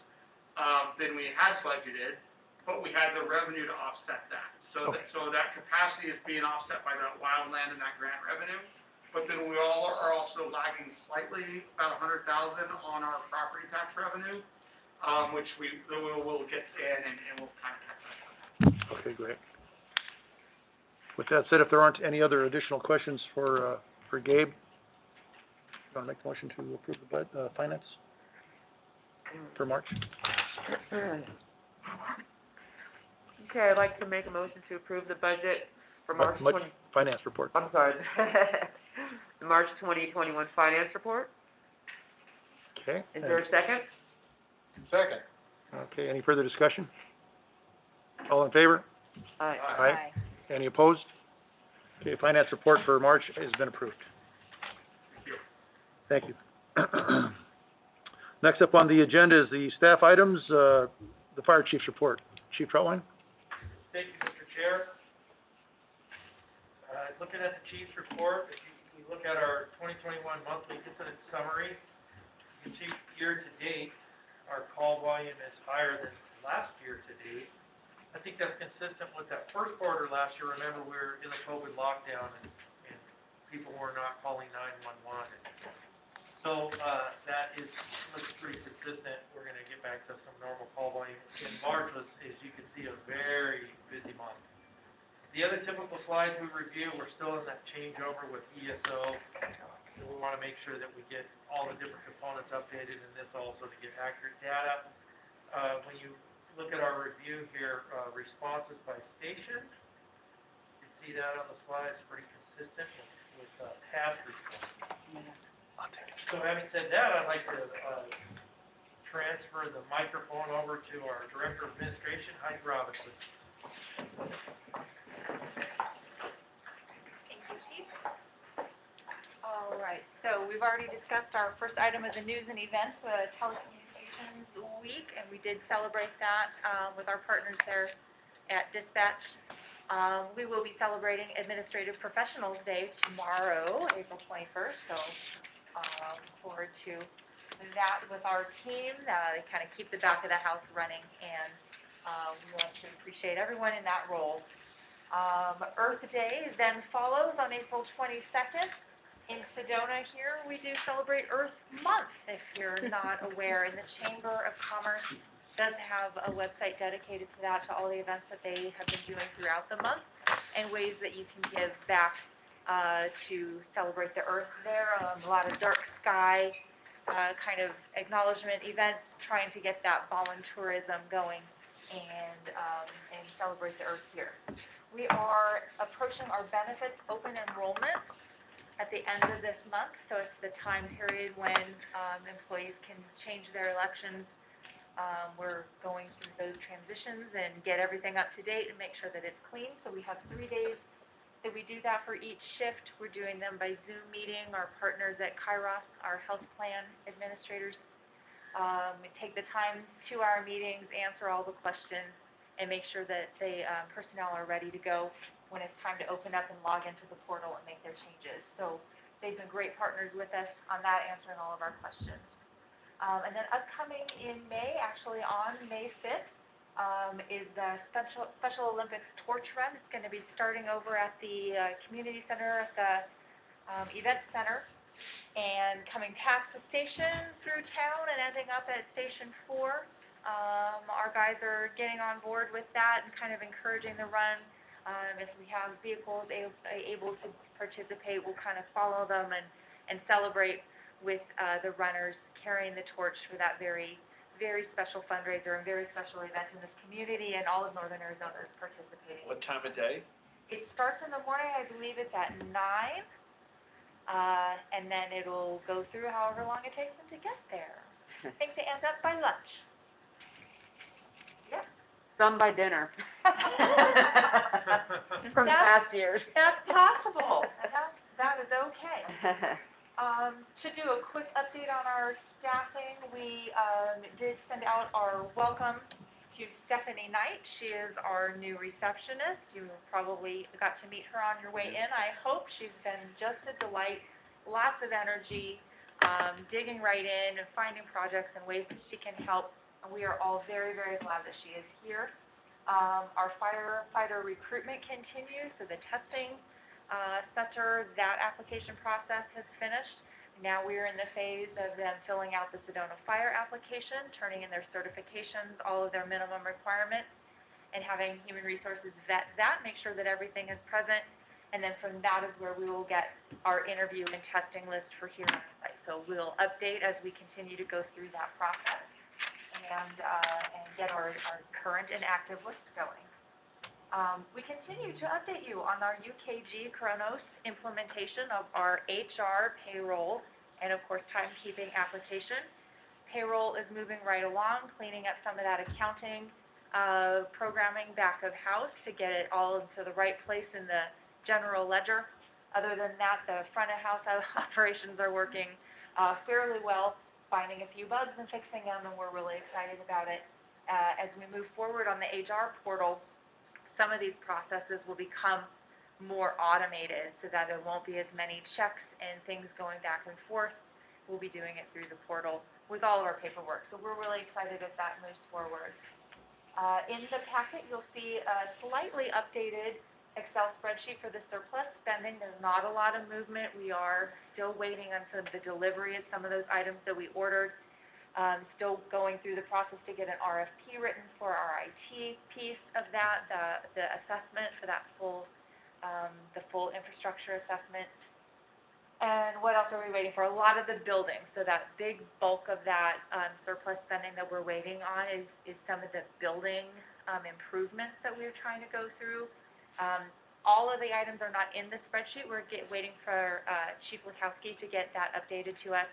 than we had budgeted, but we had the revenue to offset that. So that capacity is being offset by that wildland and that grant revenue, but then we all are also lagging slightly, about $100,000 on our property tax revenue, which we'll get in and we'll kind of catch up. Okay, great. With that said, if there aren't any other additional questions for Gabe, you want to make the motion to approve the finance for March? Okay, I'd like to make a motion to approve the budget for March Finance report. I'm sorry. The March 2021 finance report. Okay. Is there a second? Second. Okay, any further discussion? All in favor? Aye. Aye. Any opposed? Okay, finance report for March has been approved. Thank you. Next up on the agenda is the staff items, the fire chief's report. Chief Troutwine? Thank you, Mr. Chair. Looking at the chief's report, if we look at our 2021 monthly incident summary, you can see year to date, our call volume is higher than last year to date. I think that's consistent with that first quarter last year. Remember, we were in a COVID lockdown and people were not calling 911. So, that looks pretty consistent. We're gonna get back to some normal call volume. In March was, as you can see, a very busy month. The other typical slides we review, we're still in that changeover with ESO. So we wanna make sure that we get all the different components updated in this also to get accurate data. When you look at our review here, responses by station, you see that on the slide, it's pretty consistent with past responses. So having said that, I'd like to transfer the microphone over to our Director of Administration, Heidi Robinson. Thank you, Chief. All right, so we've already discussed our first item of the news and events, Telecommunications Week, and we did celebrate that with our partners there at Dispatch. We will be celebrating Administrative Professionals Day tomorrow, April 21st, so look forward to that with our team, kind of keep the back of the house running, and we want to appreciate everyone in that role. Earth Day then follows on April 22nd. In Sedona here, we do celebrate Earth Month, if you're not aware, and the Chamber of Commerce does have a website dedicated to that, to all the events that they have been doing throughout the month, and ways that you can give back to celebrate the Earth there. A lot of dark sky kind of acknowledgement events, trying to get that voluntourism going and celebrate the Earth here. We are approaching our benefits open enrollment at the end of this month, so it's the time period when, employees can change their elections. We're going through those transitions and get everything up to date and make sure that it's clean, so we have 3 days that we do that for each shift. We're doing them by Zoom meeting. Our partners at Kairos, our health plan administrators, we take the time, 2-hour meetings, answer all the questions, and make sure that personnel are ready to go when it's time to open up and log into the portal and make their changes. So they've been great partners with us on that, answering all of our questions. And then upcoming in May, actually on May 5th, is the Special Olympics Torch Run. It's going to be starting over at the community center at the event center and coming past the station through town and ending up at Station 4. Our guys are getting on board with that and kind of encouraging the run. If we have vehicles able to participate, we'll kind of follow them and celebrate with the runners carrying the torch for that very, very special fundraiser and very special event in this community, and all of Northern Arizona is participating. What time of day? It starts in the morning, I believe it's at 9, and then it'll go through however long it takes them to get there. I think they end up by lunch. Yeah. Some by dinner. From past years. That's possible. That is okay. To do a quick update on our staffing, we did send out our welcome to Stephanie Knight. She is our new receptionist. You probably got to meet her on your way in, I hope. She's been just a delight, lots of energy, digging right in and finding projects and ways that she can help. And we are all very, very glad that she is here. Our firefighter recruitment continues, so the testing center, that application process has finished. Now we are in the phase of them filling out the Sedona fire application, turning in their certifications, all of their minimum requirements, and having human resources vet that, make sure that everything is present. And then from that is where we will get our interview and testing list for here on site. So we'll update as we continue to go through that process and get our current and active list going. We continue to update you on our UKG Kronos implementation of our HR, payroll, and of course timekeeping application. Payroll is moving right along, cleaning up some of that accounting programming back of house to get it all into the right place in the general ledger. Other than that, the front of house operations are working fairly well, finding a few bugs and fixing them, and we're really excited about it. As we move forward on the HR portal, some of these processes will become more automated so that there won't be as many checks and things going back and forth. We'll be doing it through the portal with all of our paperwork. So we're really excited as that moves forward. In the packet, you'll see a slightly updated Excel spreadsheet for the surplus spending. There's not a lot of movement. We are still waiting on some of the delivery of some of those items that we ordered. Still going through the process to get an RFP written for our IT piece of that, the assessment for that the full infrastructure assessment. And what else are we waiting for? A lot of the buildings. So that big bulk of that surplus spending that we're waiting on is some of the building improvements that we're trying to go through. All of the items are not in the spreadsheet. We're waiting for Chief Lukowski to get that updated to us,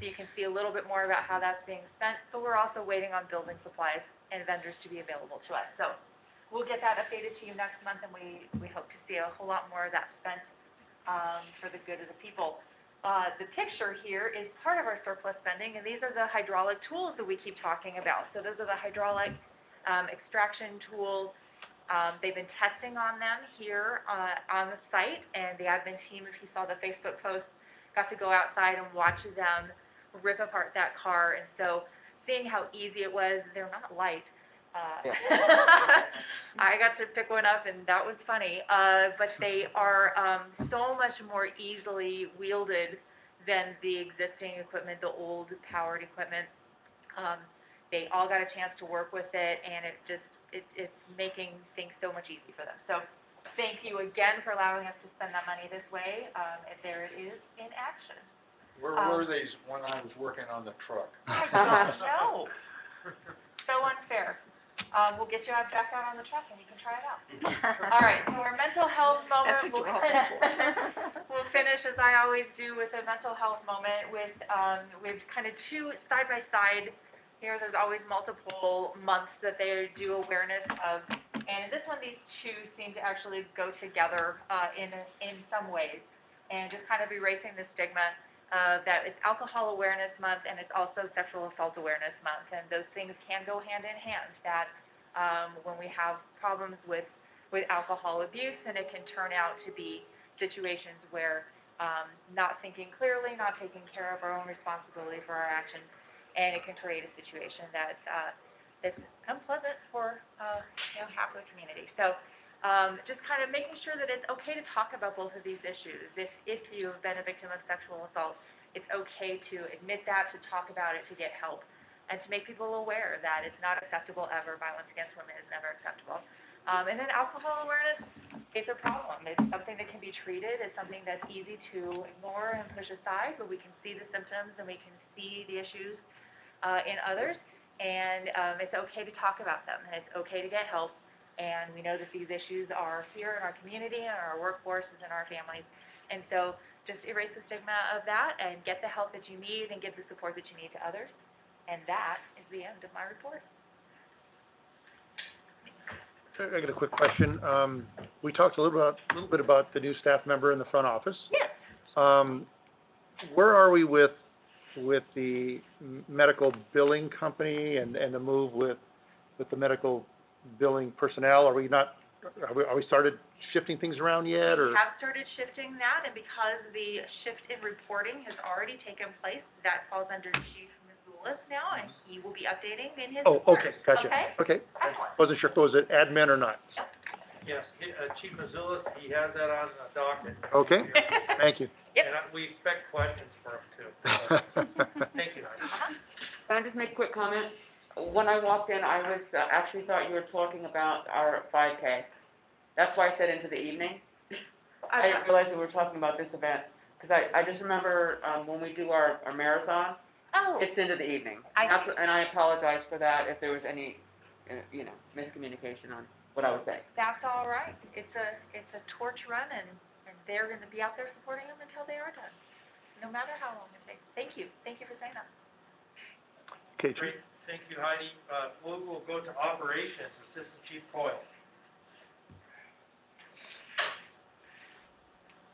so you can see a little bit more about how that's being spent. But we're also waiting on building supplies and vendors to be available to us. So we'll get that updated to you next month, and we hope to see a whole lot more of that spent for the good of the people. The picture here is part of our surplus spending, and these are the hydraulic tools that we keep talking about. So those are the hydraulic extraction tools. They've been testing on them here on the site, and the admin team, if you saw the Facebook post, got to go outside and watch them rip apart that car. And so seeing how easy it was, they're not light. I got to pick one up, and that was funny. But they are so much more easily wielded than the existing equipment, the old powered equipment. They all got a chance to work with it, and it's making things so much easier for them. So thank you again for allowing us to spend that money this way. And there it is in action. Where were these when I was working on the truck? I don't know. So unfair. we'll get you back out on the truck and you can try it out. All right, so our mental health That's moment, what you're hoping for. we'll finish, as I always do, with a mental health moment with kind of two side by side. Here, there's always multiple months that they do awareness of, and this one, these two seem to actually go together, in some ways, and just kind of erasing the stigma, that it's Alcohol Awareness Month, and it's also Sexual Assault Awareness Month, and those things can go hand in hand, that, when we have problems with alcohol abuse, and it can turn out to be situations where, not thinking clearly, not taking care of our own responsibility for our actions, and it can create a situation that's unpleasant for, half of the community. So, just kind of making sure that it's okay to talk about both of these issues. If you've been a victim of sexual assault, it's okay to admit that, to talk about it, to get help, and to make people aware that it's not acceptable ever. Violence against women is never acceptable. And then alcohol awareness, it's a problem. It's something that can be treated. It's something that's easy to ignore and push aside, but we can see the symptoms and we can see the issues in others, and it's okay to talk about them, and it's okay to get help, and we know that these issues are here in our community, and our workforces, and our families, and so just erase the stigma of that, and get the help that you need, and give the support that you need to others, and that is the end of my report. I got a quick question. We talked a little bit about the new staff member in the front office. Yes. Where are we with the medical billing company and the move with the medical billing personnel? Are we started shifting things around yet, or? We have started shifting that, and because the shift in reporting has already taken place, that falls under Chief Missoula now, and he will be updating in his Oh, report. okay, gotcha. Okay? Okay. Excellent. Wasn't sure if it was an admin or not. Yes, Chief Missoula, he has that on the docket. Okay, thank you. Yep. And we expect questions for him too. Thank you, Heidi. Can I just make a quick comment? When I walked in, I was, actually thought you were talking about our 5K. That's why I said into the evening. I didn't realize we were talking about this event, because I just remember, when we do our marathon, Oh, it's into the evening. I And I apologize for that if there was any, miscommunication on what I was saying. that's all right. It's a torch run, and they're gonna be out there supporting them until they are done, no matter how long it takes. Thank you for saying that. Okay, Chief. Great, thank you, Heidi. We'll go to operations, Assistant Chief Coyle.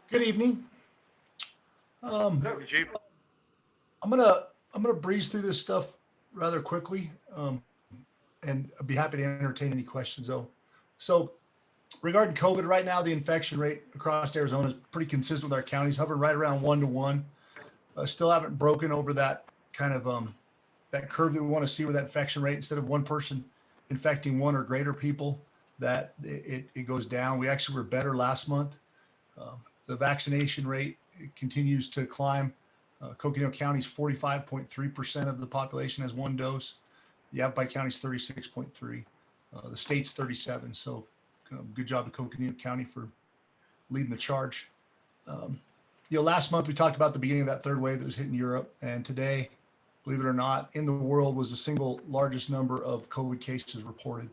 Good evening. Thank you, Chief. I'm gonna breeze through this stuff rather quickly, and I'd be happy to entertain any questions though. So regarding COVID, right now, the infection rate across Arizona is pretty consistent with our counties, hovering right around 1 to 1. Still haven't broken over that kind of, that curve that we want to see, where that infection rate, instead of one person infecting one or greater people, that it goes down. We actually were better last month. The vaccination rate continues to climb. Coconino County's 45.3% of the population has one dose. Yavapai County's 36.3. The state's 37. So good job to Coconino County for leading the charge. Last month we talked about the beginning of that third wave that was hitting Europe, and today, believe it or not, in the world was the single largest number of COVID cases reported,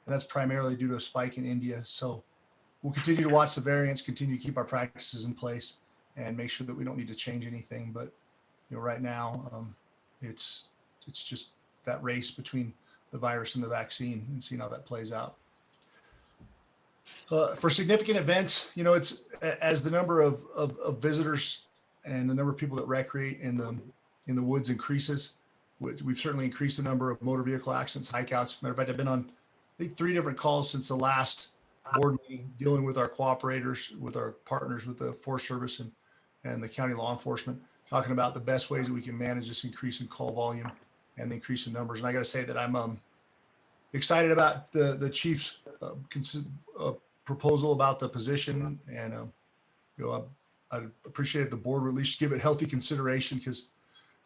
and that's primarily due to a spike in India. So we'll continue to watch the variants, continue to keep our practices in place, and make sure that we don't need to change anything. But right now, it's just that race between the virus and the vaccine, and seeing how that plays out. For significant events, it's as the number of visitors and the number of people that recreate in the woods increases, we've certainly increased the number of motor vehicle accidents, hikeouts. Matter of fact, I've been on, I think, 3 different calls since the last board meeting, dealing with our cooperators, with our partners, with the Forest Service and the county law enforcement, talking about the best ways that we can manage this increase in call volume and the increase in numbers. And I got to say that I'm excited about the chief's proposal about the position, and I'd appreciate if the board would at least give it healthy consideration, because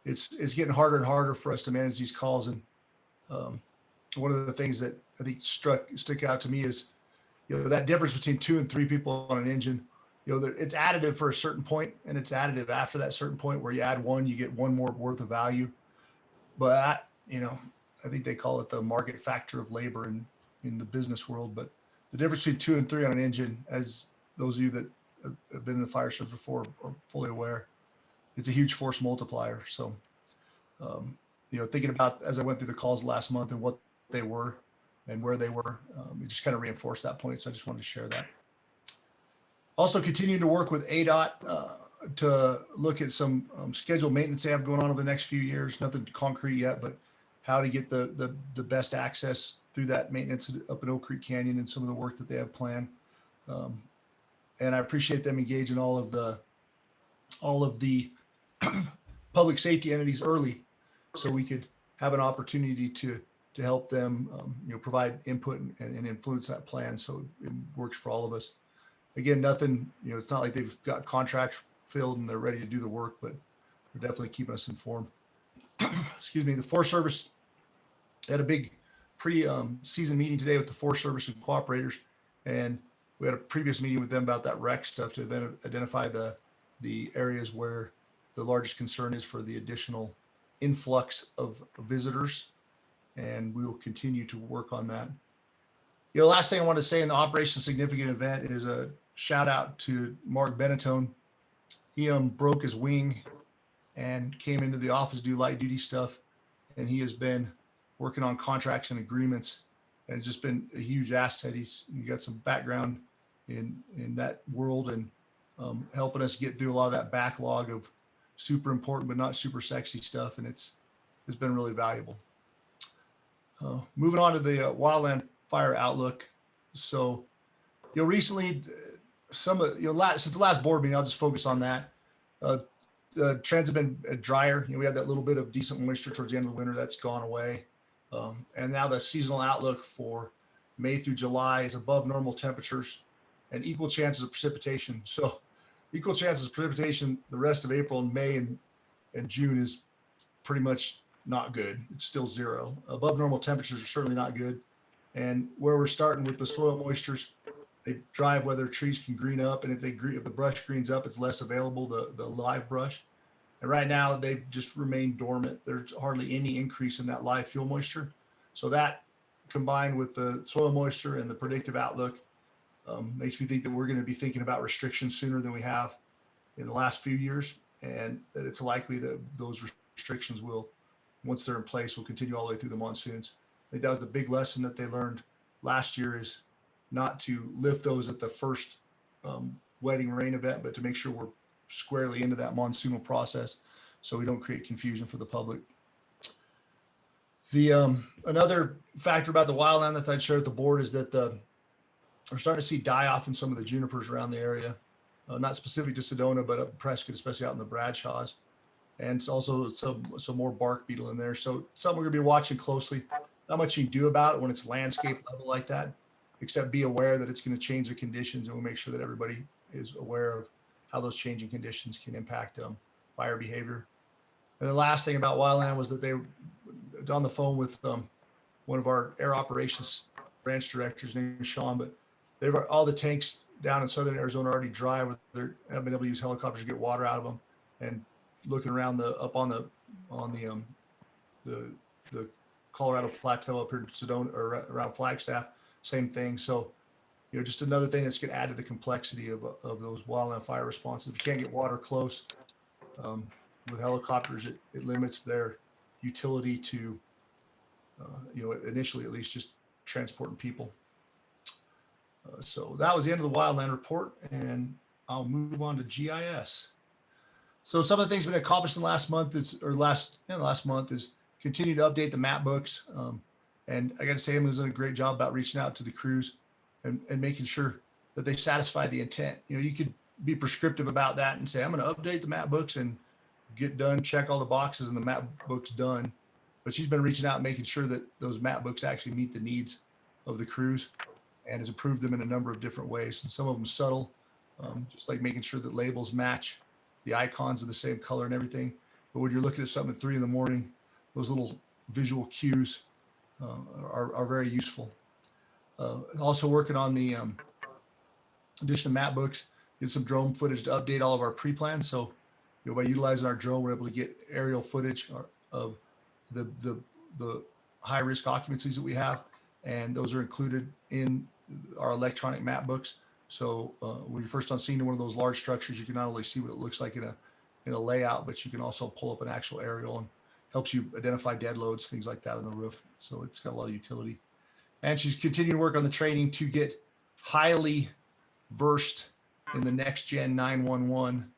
it's getting harder and harder for us to manage these calls. And one of the things that I think stick out to me is that difference between 2 and 3 people on an engine. It's additive for a certain point, and it's additive after that certain point, where you add one, you get one more worth of value. But I think they call it the market factor of labor in the business world, but the difference between 2 and 3 on an engine, as those of you that have been in the fire service before are fully aware, it's a huge force multiplier. So, thinking about as I went through the calls last month and what they were and where they were, it just kind of reinforced that point. So I just wanted to share that. Also continuing to work with ADOT to look at some scheduled maintenance they have going on over the next few years. Nothing concrete yet, but how to get the best access through that maintenance up in Oak Creek Canyon and some of the work that they have planned. And I appreciate them engaging all of the public safety entities early, so we could have an opportunity to help them, provide input and influence that plan, so it works for all of us. Again, nothing, it's not like they've got contracts filled and they're ready to do the work, but they're definitely keeping us informed. Excuse me. The Forest Service had a big season meeting today with the Forest Service and cooperators, and we had a previous meeting with them about that rec stuff to identify the areas where the largest concern is for the additional influx of visitors, and we will continue to work on that. Last thing I want to say in the Operation Significant Event is a shout out to Mark Benetone. He broke his wing and came into the office to do light duty stuff, and he has been working on contracts and agreements, and it's just been a huge asset. He's got some background in that world, and helping us get through a lot of that backlog of super important but not super sexy stuff, and it's been really valuable. Moving on to the wildland fire outlook. So, recently, since the last board meeting, I'll just focus on that. Trends have been drier. We had that little bit of decent moisture towards the end of the winter. That's gone away. And now the seasonal outlook for May through July is above normal temperatures and equal chances of precipitation. So equal chances of precipitation the rest of April and May and June is pretty much not good. It's still 0. Above normal temperatures are certainly not good. And where we're starting with the soil moistures, they drive whether trees can green up, and if the brush greens up, it's less available, the live brush. And right now they've just remained dormant. There's hardly any increase in that live fuel moisture. So that, combined with the soil moisture and the predictive outlook, makes me think that we're going to be thinking about restrictions sooner than we have in the last few years, and that it's likely that those restrictions will, once they're in place, will continue all the way through the monsoons. I think that was the big lesson that they learned last year, is not to lift those at the first wetting rain event, but to make sure we're squarely into that monsoonal process so we don't create confusion for the public. The another factor about the wildland that I'd share with the board is that we're starting to see die off in some of the junipers around the area, not specific to Sedona, but up Prescott, especially out in the Bradshaws. And it's also some more bark beetle in there. So something we're gonna be watching closely. Not much you can do about it when it's landscape level like that, except be aware that it's going to change the conditions, and we'll make sure that everybody is aware of how those changing conditions can impact fire behavior. And the last thing about wildland was that they on the phone with one of our air operations branch directors named Sean, but they've all the tanks down in southern Arizona are already dry, where they haven't been able to use helicopters to get water out of them. And looking around up on the Colorado Plateau up here in Sedona or around Flagstaff, same thing. So, just another thing that's going to add to the complexity of those wildland fire responses. If you can't get water close with helicopters, it limits their utility to, initially at least, just transporting people. So that was the end of the wildland report, and I'll move on to GIS. So some of the things been accomplished in the last month is continue to update the map books. And I got to say, Emily's done a great job about reaching out to the crews and making sure that they satisfy the intent. You could be prescriptive about that and say, I'm going to update the map books and get done, check all the boxes, and the map book's done. But she's been reaching out and making sure that those map books actually meet the needs of the crews, and has improved them in a number of different ways. And some of them subtle, just like making sure that labels match, the icons are the same color and everything. But when you're looking at something at 3 a.m, those little visual cues are very useful. Also working on the addition of map books, get some drone footage to update all of our pre-plans. So by utilizing our drone, we're able to get aerial footage of the high-risk occupancies that we have, and those are included in our electronic map books. So when you're first on scene to one of those large structures, you can not only see what it looks like in a layout, but you can also pull up an actual aerial and helps you identify dead loads, things like that on the roof. So it's got a lot of utility. And she's continuing to work on the training to get highly versed in the next gen 911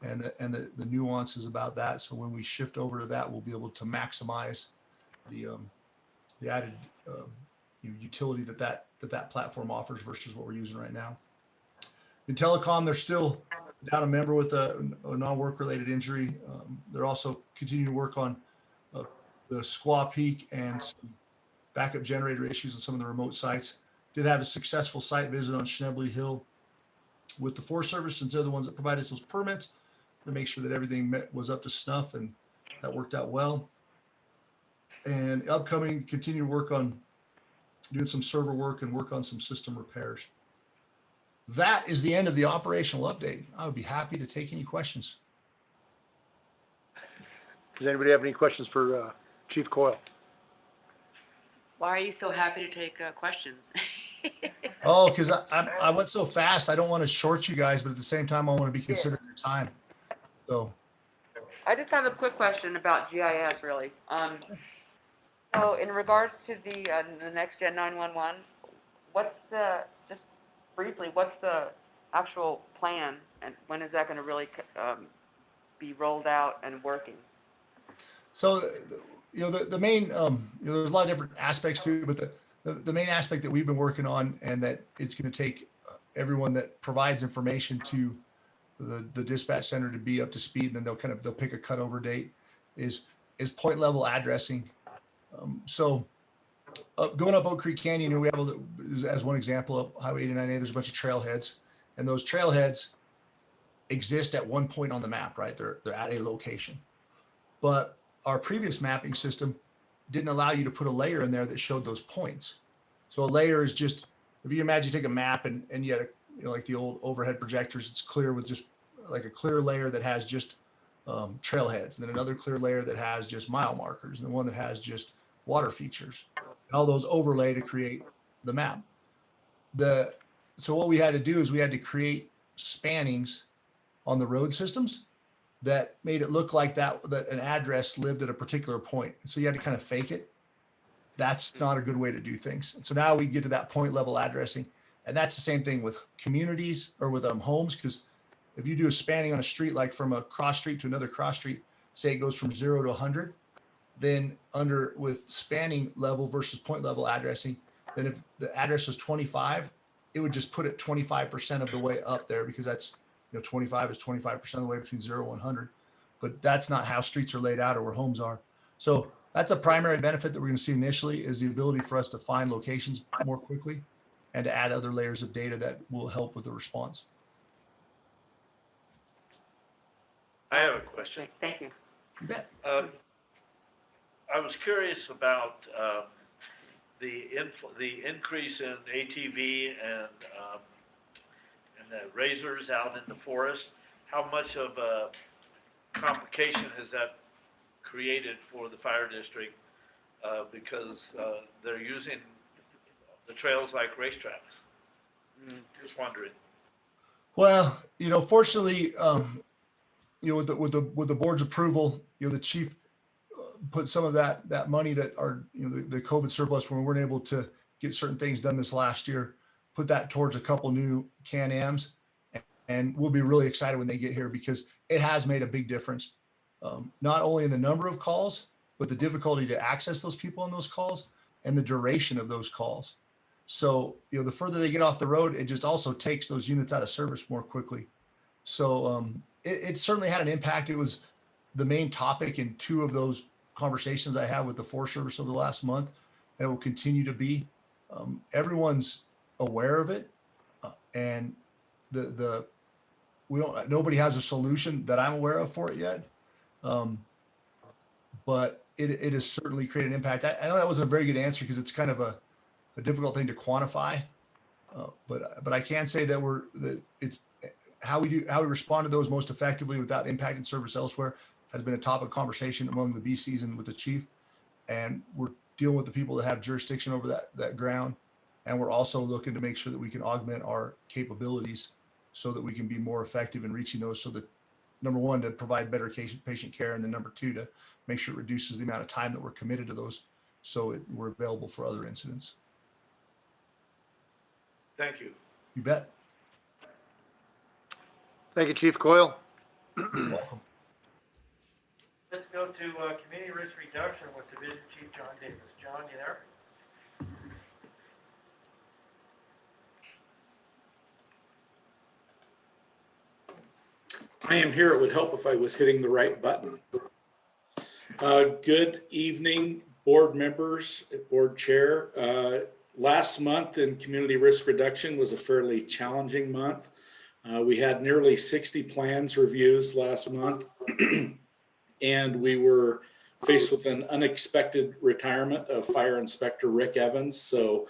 and the nuances about that. So when we shift over to that, we'll be able to maximize the added utility that platform offers versus what we're using right now. In telecom, they're still down a member with a non-work related injury. They're also continuing to work on the Squaw Peak and some backup generator issues on some of the remote sites. Did have a successful site visit on Schnebley Hill with the Forest Service, since they're the ones that provided us those permits, to make sure that everything was up to snuff, and that worked out well. And upcoming, continue to work on doing some server work and work on some system repairs. That is the end of the operational update. I would be happy to take any questions. Does anybody have any questions for Chief Coyle? Why are you so happy to take questions? Oh, because I went so fast. I don't want to short you guys, but at the same time, I want to be considerate of your time. So I just have a quick question about GIS, really. So in regards to the next gen 911, just briefly, what's the actual plan, and when is that going to really be rolled out and working? So, the main, there's a lot of different aspects to it, but the main aspect that we've been working on, and that it's going to take everyone that provides information to the dispatch center to be up to speed, and then they'll pick a cutover date, is point level addressing. So going up Oak Creek Canyon, we have, as one example, of Highway 89A, there's a bunch of trailheads, and those trailheads exist at one point on the map, right? They're at a location. But our previous mapping system didn't allow you to put a layer in there that showed those points. So a layer is just, if you imagine, you take a map and you had like the old overhead projectors, it's clear with just like a clear layer that has just trailheads, and then another clear layer that has just mile markers, and then one that has just water features, and all those overlay to create the map. So what we had to do is we had to create spannings on the road systems that made it look like that an address lived at a particular point. So you had to kind of fake it. That's not a good way to do things. And so now we get to that point level addressing, and that's the same thing with communities or with homes, because if you do a spanning on a street, like from a cross street to another cross street, say it goes from 0 to 100, then with spanning level versus point level addressing, then if the address was 25, it would just put it 25% of the way up there, because that's, 25 is 25% of the way between 0 and 100. But that's not how streets are laid out or where homes are. So that's a primary benefit that we're going to see initially, is the ability for us to find locations more quickly and to add other layers of data that will help with the response. I have a question. Thank you. You bet. I was curious about the increase in ATV and the razors out in the forest. How much of a complication has that created for the fire district, because they're using the trails like racetracks? Just wondering. Well, fortunately, with the board's approval, the chief put some of that money that are, the COVID surplus, when we weren't able to get certain things done this last year, put that towards a couple new Can-Ams, and we'll be really excited when they get here, because it has made a big difference, not only in the number of calls, but the difficulty to access those people on those calls and the duration of those calls. So, the further they get off the road, it just also takes those units out of service more quickly. So it certainly had an impact. It was the main topic in 2 of those conversations I had with the Forest Service over the last month, and it will continue to be. Everyone's aware of it, and nobody has a solution that I'm aware of for it yet, but it has certainly created an impact. I know that wasn't a very good answer, because it's kind of a difficult thing to quantify, but I can say that it's how we respond to those most effectively without impacting service elsewhere has been a topic of conversation among the BCs and with the chief, and we're dealing with the people that have jurisdiction over that ground. And we're also looking to make sure that we can augment our capabilities so that we can be more effective in reaching those, so that, number one, to provide better patient care, and then number two, to make sure it reduces the amount of time that we're committed to those, so we're available for other incidents. Thank you. You bet. Thank you, Chief Coyle. You're welcome. Let's go to, community risk reduction with Division Chief John Davis. John, you there? I am here. It would help if I was hitting the right button. Good evening, board members, board chair. Last month in community risk reduction was a fairly challenging month. We had nearly 60 plans reviews last month, and we were faced with an unexpected retirement of Fire Inspector Rick Evans. So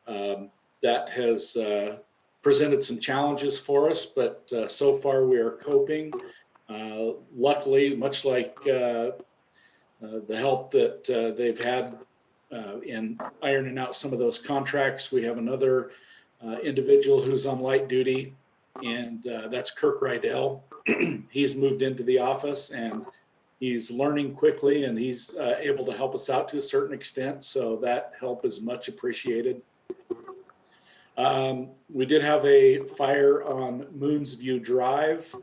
that has presented some challenges for us, but so far we are coping. Luckily, much like the help that they've had in ironing out some of those contracts, we have another individual who's on light duty, and that's Kirk Rydell. He's moved into the office, and he's learning quickly, and he's able to help us out to a certain extent, so that help is much appreciated. We did have a fire on Moons View Drive.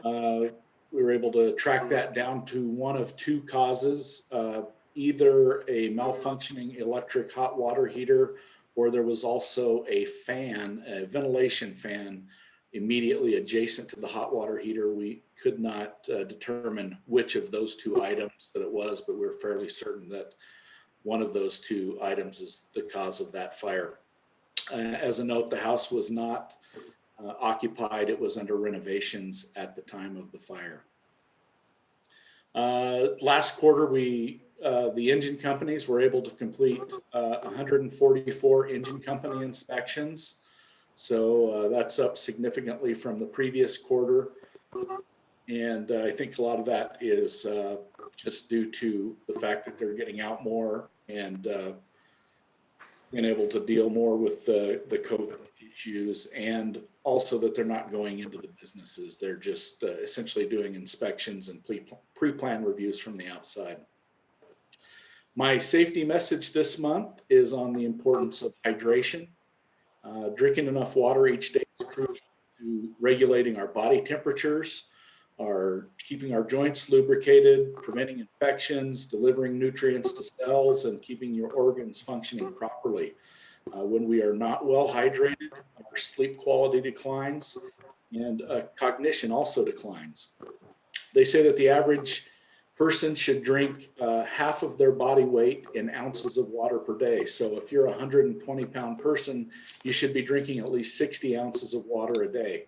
We were able to track that down to one of two causes, either a malfunctioning electric hot water heater, or there was also a fan, a ventilation fan, immediately adjacent to the hot water heater. We could not determine which of those two items that it was, but we're fairly certain that one of those two items is the cause of that fire. As a note, the house was not occupied. It was under renovations at the time of the fire. Last quarter, the engine companies were able to complete 144 engine company inspections. So that's up significantly from the previous quarter. And I think a lot of that is just due to the fact that they're getting out more and being able to deal more with the COVID issues, and also that they're not going into the businesses. They're just essentially doing inspections and pre-plan reviews from the outside. My safety message this month is on the importance of hydration. Drinking enough water each day is crucial to regulating our body temperatures, keeping our joints lubricated, preventing infections, delivering nutrients to cells, and keeping your organs functioning properly. When we are not well hydrated, our sleep quality declines, and cognition also declines. They say that the average person should drink half of their body weight in ounces of water per day. So if you're a 120-pound person, you should be drinking at least 60 ounces of water a day.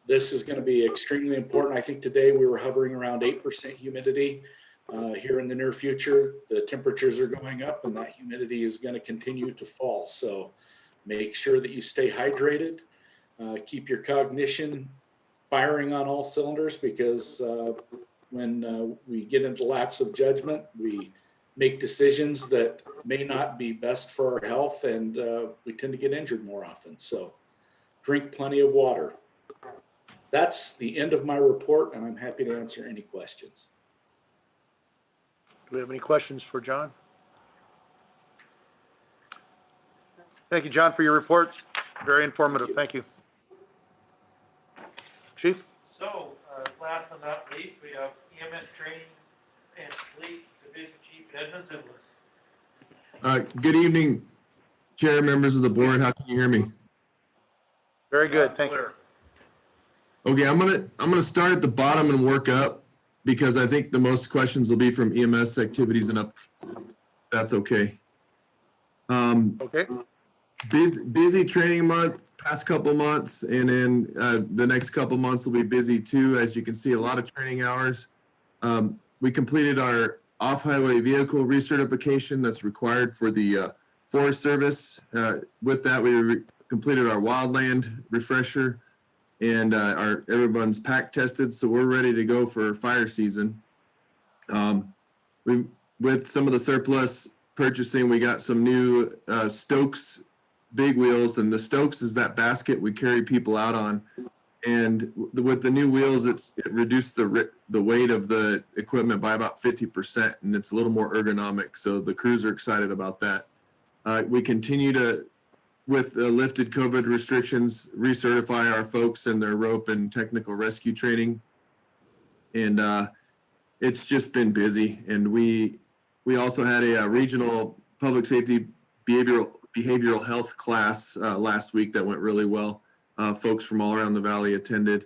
This is going to be extremely important. I think today we were hovering around 8% humidity. Here in the near future, the temperatures are going up, and that humidity is going to continue to fall. So make sure that you stay hydrated, keep your cognition firing on all cylinders, because when we get into lapse of judgment, we make decisions that may not be best for our health, and we tend to get injured more often. So drink plenty of water. That's the end of my report, and I'm happy to answer any questions. Do we have any questions for John? Thank you, John, for your report. Very informative. Thank you. Chief? So, last but not least, we have EMS Training and Fleet Division Chief Edmund Ziblis. Good evening, Chair, members of the board. How can you hear me? Very good, thank you. Okay, I'm gonna start at the bottom and work up, because I think the most questions will be from EMS activities and updates. That's okay. Okay. Busy training month, past couple months, and then the next couple months will be busy too. As you can see, a lot of training hours. We completed our off-highway vehicle recertification that's required for the Forest Service. With that, we completed our wildland refresher, and everyone's pack tested, so we're ready to go for fire season. with some of the surplus purchasing, we got some new Stokes big wheels, and the Stokes is that basket we carry people out on. And with the new wheels, it reduced the weight of the equipment by about 50%, and it's a little more ergonomic. So the crews are excited about that. We continue to, with lifted COVID restrictions, recertify our folks in their rope and technical rescue training. And it's just been busy. And we also had a regional public safety behavioral health class last week that went really well. Folks from all around the valley attended.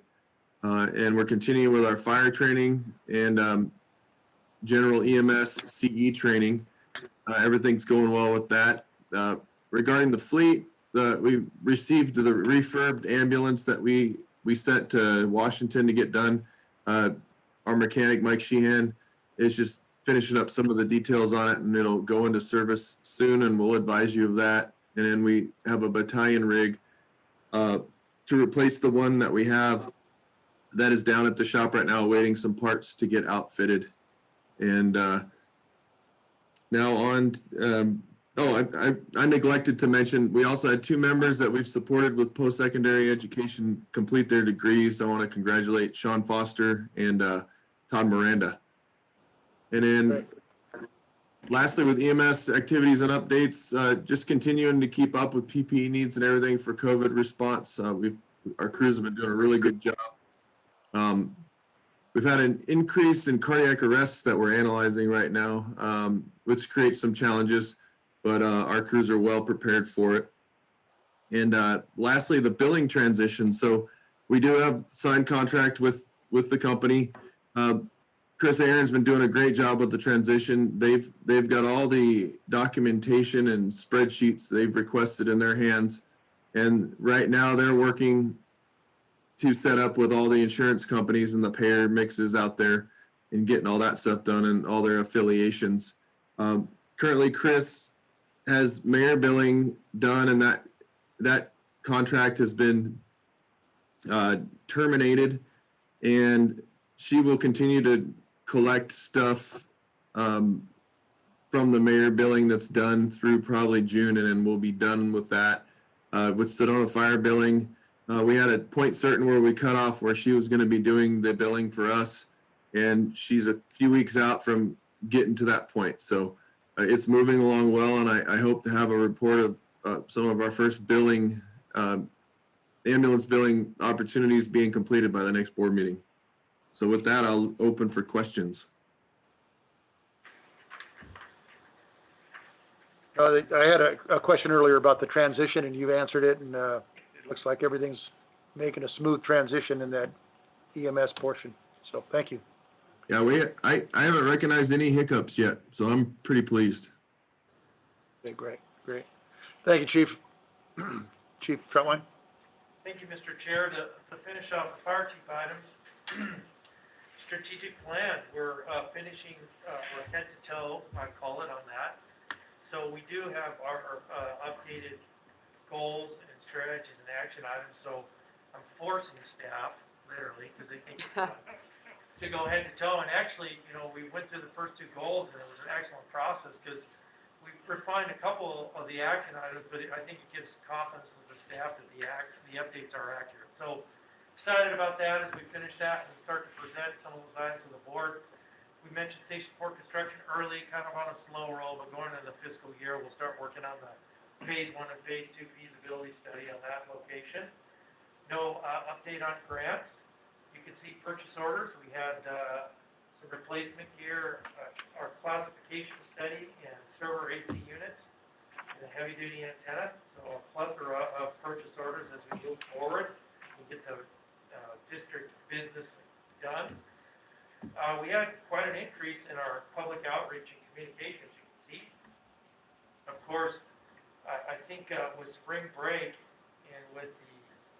And we're continuing with our fire training and general EMS CE training. Everything's going well with that. Regarding the fleet, we received the refurbed ambulance that we sent to Washington to get done. Our mechanic, Mike Sheehan, is just finishing up some of the details on it, and it'll go into service soon, and we'll advise you of that. And then we have a battalion rig to replace the one that we have that is down at the shop right now, awaiting some parts to get outfitted. And now on, I neglected to mention, we also had 2 members that we've supported with post-secondary education complete their degrees. I want to congratulate Sean Foster and Todd Miranda. And then lastly, with EMS activities and updates, just continuing to keep up with PPE needs and everything for COVID response. Our crews have been doing a really good job. We've had an increase in cardiac arrests that we're analyzing right now, which creates some challenges, but our crews are well prepared for it. And lastly, the billing transition. So we do have signed contract with the company. Chris Aaron's been doing a great job with the transition. They've got all the documentation and spreadsheets they've requested in their hands. And right now they're working to set up with all the insurance companies and the payer mixes out there and getting all that stuff done and all their affiliations. Currently, Chris has mayor billing done, and that contract has been terminated, and she will continue to collect stuff from the mayor billing that's done through probably June, and then we'll be done with that. With Sedona Fire billing, we had a point certain where we cut off where she was going to be doing the billing for us, and she's a few weeks out from getting to that point. So it's moving along well, and I hope to have a report of some of our first billing, ambulance billing opportunities being completed by the next board meeting. So with that, I'll open for questions. I had a question earlier about the transition, and you've answered it, and it looks like everything's making a smooth transition in that EMS portion. So thank you. Yeah, I haven't recognized any hiccups yet, so I'm pretty pleased. Okay, great. Thank you, Chief. Chief Truntline. Thank you, Mr. Chair. To finish off the fire chief items, strategic plan, we're finishing, we're head to toe, I call it, on that. So we do have our updated goals and strategies and action items. So I'm forcing staff, literally, because they think it's fun, to go head to toe. And actually, we went through the first 2 goals, and it was an excellent process because we refined a couple of the action items, but I think it gives confidence with the staff that the updates are accurate. So excited about that as we finish that and start to present some of those items to the board. We mentioned station 4 construction early, kind of on a slow roll, but going into the fiscal year, we'll start working on the phase 1 and phase 2 feasibility study on that location. No update on grants. You can see purchase orders. We had some replacement gear, our classification study and server AC units, and a heavy duty antenna. So a plethora of purchase orders as we move forward. We get the district business done. We had quite an increase in our public outreach and communications, you can see. Of course, I think with spring break and with the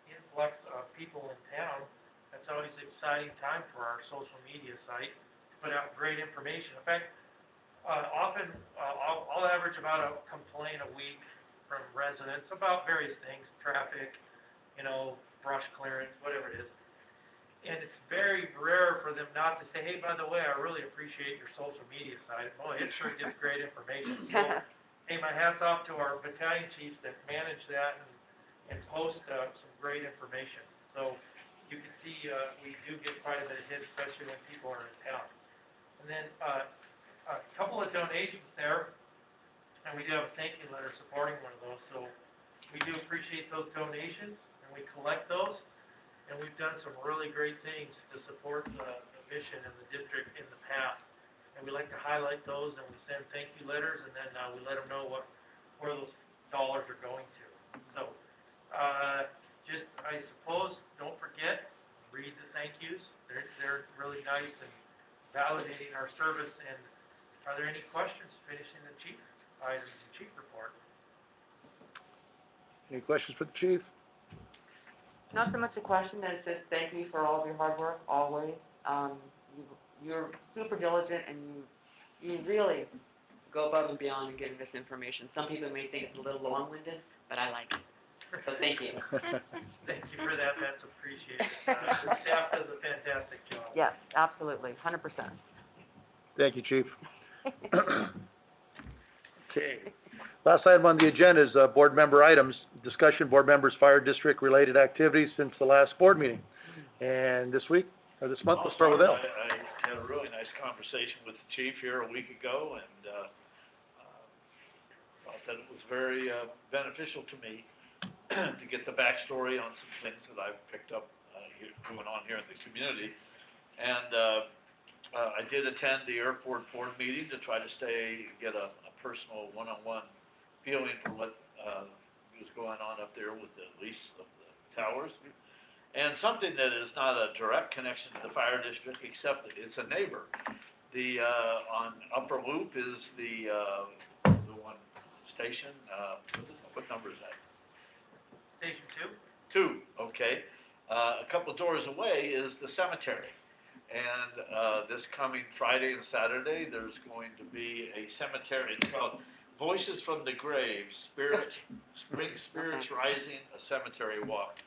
influx of people in town, that's always an exciting time for our social media site to put out great information. In fact, often I'll average about a complaint a week from residents about various things, traffic, brush clearance, whatever it is. And it's very rare for them not to say, hey, by the way, I really appreciate your social media site. Boy, it sure gives great information. So, hey, my hat's off to our battalion chiefs that manage that and post, some great information. So, you can see, we do get quite a bit of hits, especially when people are in town. And then, a couple of donations there, and we do have a thank you letter supporting one of those. So, we do appreciate those donations, and we collect those. And we've done some really great things to support the mission and the district in the past. And we like to highlight those, and we send thank you letters, and then, we let them know where those dollars are going to. So, just, I suppose, don't forget, read the thank yous. They're really nice and validating our service. And are there any questions finishing the chief items, the chief report? Any questions for the chief? Not so much a question as just thank you for all of your hard work, always. You're super diligent, and you really go above and beyond in getting this information. Some people may think it's a little long-winded, but I like it. So thank you. Thank you for that, that's appreciated. The staff does a fantastic job. Yes, absolutely, 100%. Thank you, chief. Okay. Last item on the agenda is, board member items. Discussion, board members' fire district-related activities since the last board meeting. And this week, or this month, we'll start with Al. I had a really nice conversation with the chief here a week ago, and, thought that it was very, beneficial to me to get the backstory on some things that I've picked up, going on here in the community. And, I did attend the airport board meeting to try to get a personal one-on-one feeling for what, was going on up there with the lease of the towers. And something that is not a direct connection to the fire district, except that it's a neighbor. The, on Upper Loop is the one station, what number is that? Station 2, two? okay. A couple doors away is the cemetery. And, this coming Friday and Saturday, there's going to be a cemetery, it's called Voices from the Grave, Spirits Rising, a cemetery walk.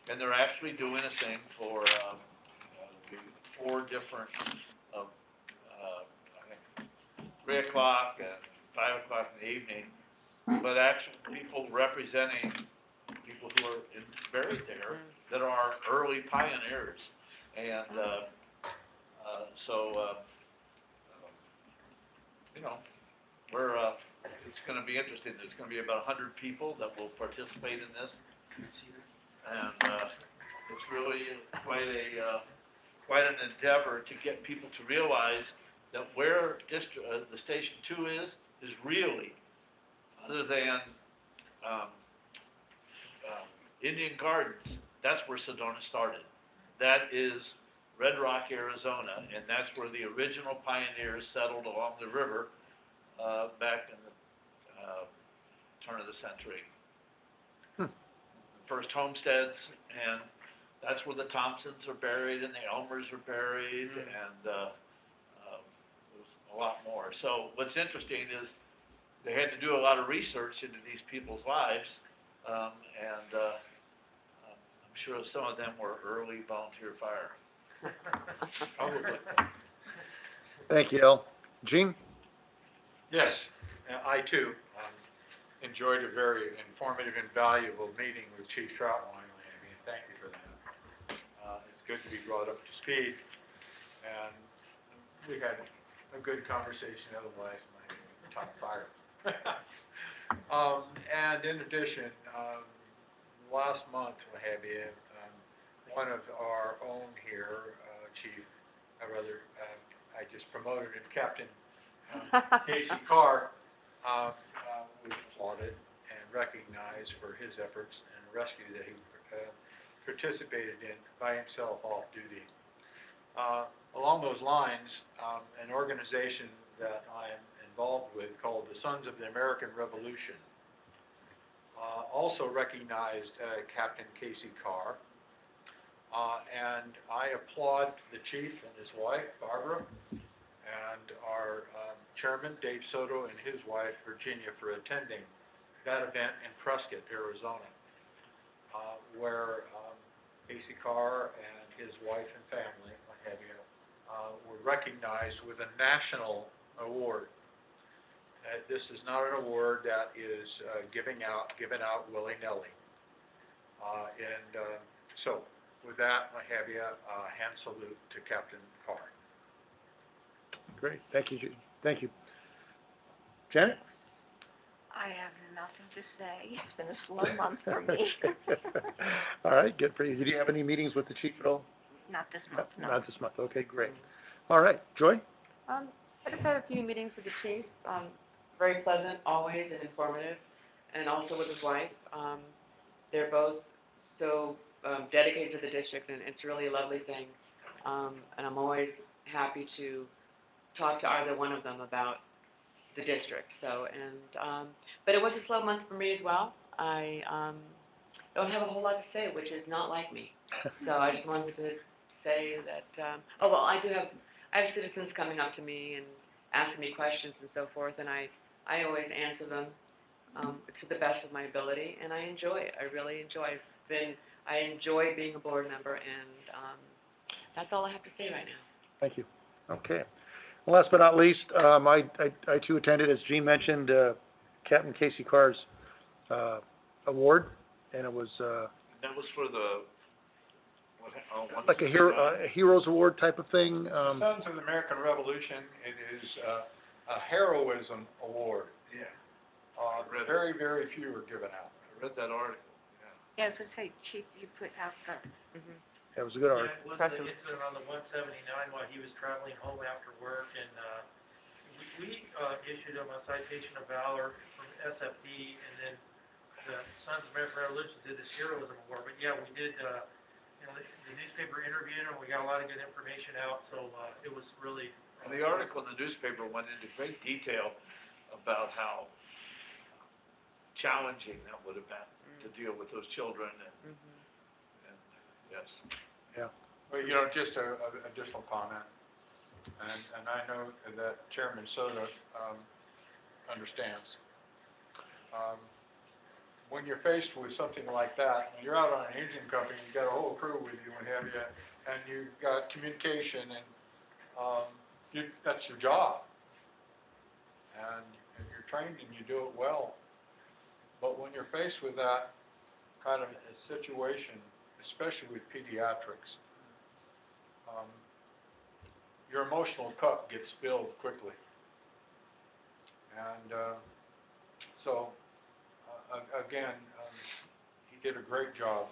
And they're actually doing a thing for, 4 different, I think, 3 o'clock and 5 o'clock in the evening. But actually, people representing people who are buried there that are early pioneers. And, you know, it's gonna be interesting. There's gonna be about 100 people that will participate in this. And, it's really quite an endeavor to get people to realize that where the Station 2 is really, other than, Indian Gardens, that's where Sedona started. That is Red Rock, Arizona, and that's where the original pioneers settled along the river, back in the, turn of the century. First homesteads, and that's where the Thompsons are buried, and the Elmers are buried, and, there's a lot more. So what's interesting is they had to do a lot of research into these people's lives, and, I'm sure some of them were early volunteer fire. Probably. Thank you, Al. Gene? Yes, I too, enjoyed a very informative and valuable meeting with Chief Troutwine. I mean, thank you for that. It's good to be brought up to speed, and we had a good conversation, otherwise my top fire. And in addition, last month, what have you, one of our own here, Chief, I just promoted him, Captain Casey Carr, was applauded and recognized for his efforts and rescue that he participated in by himself off duty. Along those lines, an organization that I am involved with called the Sons of the American Revolution also recognized Captain Casey Carr. And I applaud the chief and his wife, Barbara, and our chairman, Dave Soto, and his wife, Virginia, for attending that event in Prescott, Arizona, where Casey Carr and his wife and family, what have you, were recognized with a national award. This is not an award that is given out willy-nilly. So, with that, what have you, hand salute to Captain Carr. Great, thank you, thank you. Janet? I have nothing to say. It's been a slow month for me. All right, good for you. Did you have any meetings with the chief at all? Not this month, no. Not this month, okay, great. All right, Joy? I just had a few meetings with the chief, very pleasant, always, and informative, and also with his wife. They're both so dedicated to the district, and it's really a lovely thing. And I'm always happy to talk to either one of them about the district. So, but it was a slow month for me as well. I don't have a whole lot to say, which is not like me. So I just wanted to say that, I have citizens coming up to me and asking me questions and so forth, and I always answer them to the best of my ability, and I enjoy it. I really enjoy it. I enjoy being a board member, and that's all I have to say right now. Thank you. Okay. And last but not least, I too attended, as Jean mentioned, Captain Casey Carr's award, and it was That was for the, like a heroes award type of thing. Sons of the American Revolution, it is a heroism award. yeah, Very, very few are given out. I read that article, yeah. Yeah, I was gonna say, Chief, you put out the, It was a good Yeah, article. it was the incident on the 179 while he was traveling home after work, and we issued him a citation of valor from SFD, and then the Sons of American Revolution did this heroism award. But yeah, we did, the newspaper interviewed him, we got a lot of good information out, so it was really. And the article in the newspaper went into great detail about how challenging that would have been to deal with those children, and yes. Yeah. Well, just a additional comment, and I know that Chairman Soto understands. When you're faced with something like that, when you're out on an engine company, you've got a whole crew with you, what have you, and you've got communication, and that's your job. And you're trained and you do it well. But when you're faced with that kind of a situation, especially with pediatrics, your emotional cup gets filled quickly. And again, he did a great job.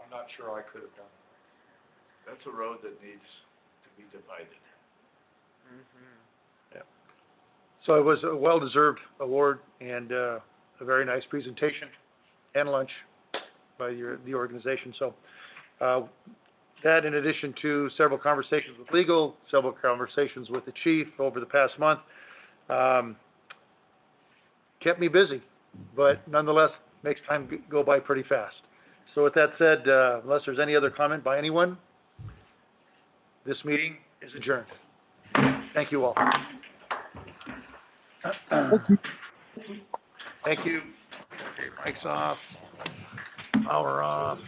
I'm not sure I could have done it. That's a road that needs to be divided. Yeah. So it was a well-deserved award and a very nice presentation and lunch by the organization. So that, in addition to several conversations with legal, several conversations with the chief over the past month, kept me busy, but nonetheless makes time go by pretty fast. So with that said, unless there's any other comment by anyone, this meeting is adjourned. Thank you all. Thank you. Okay, mic's off. Power off.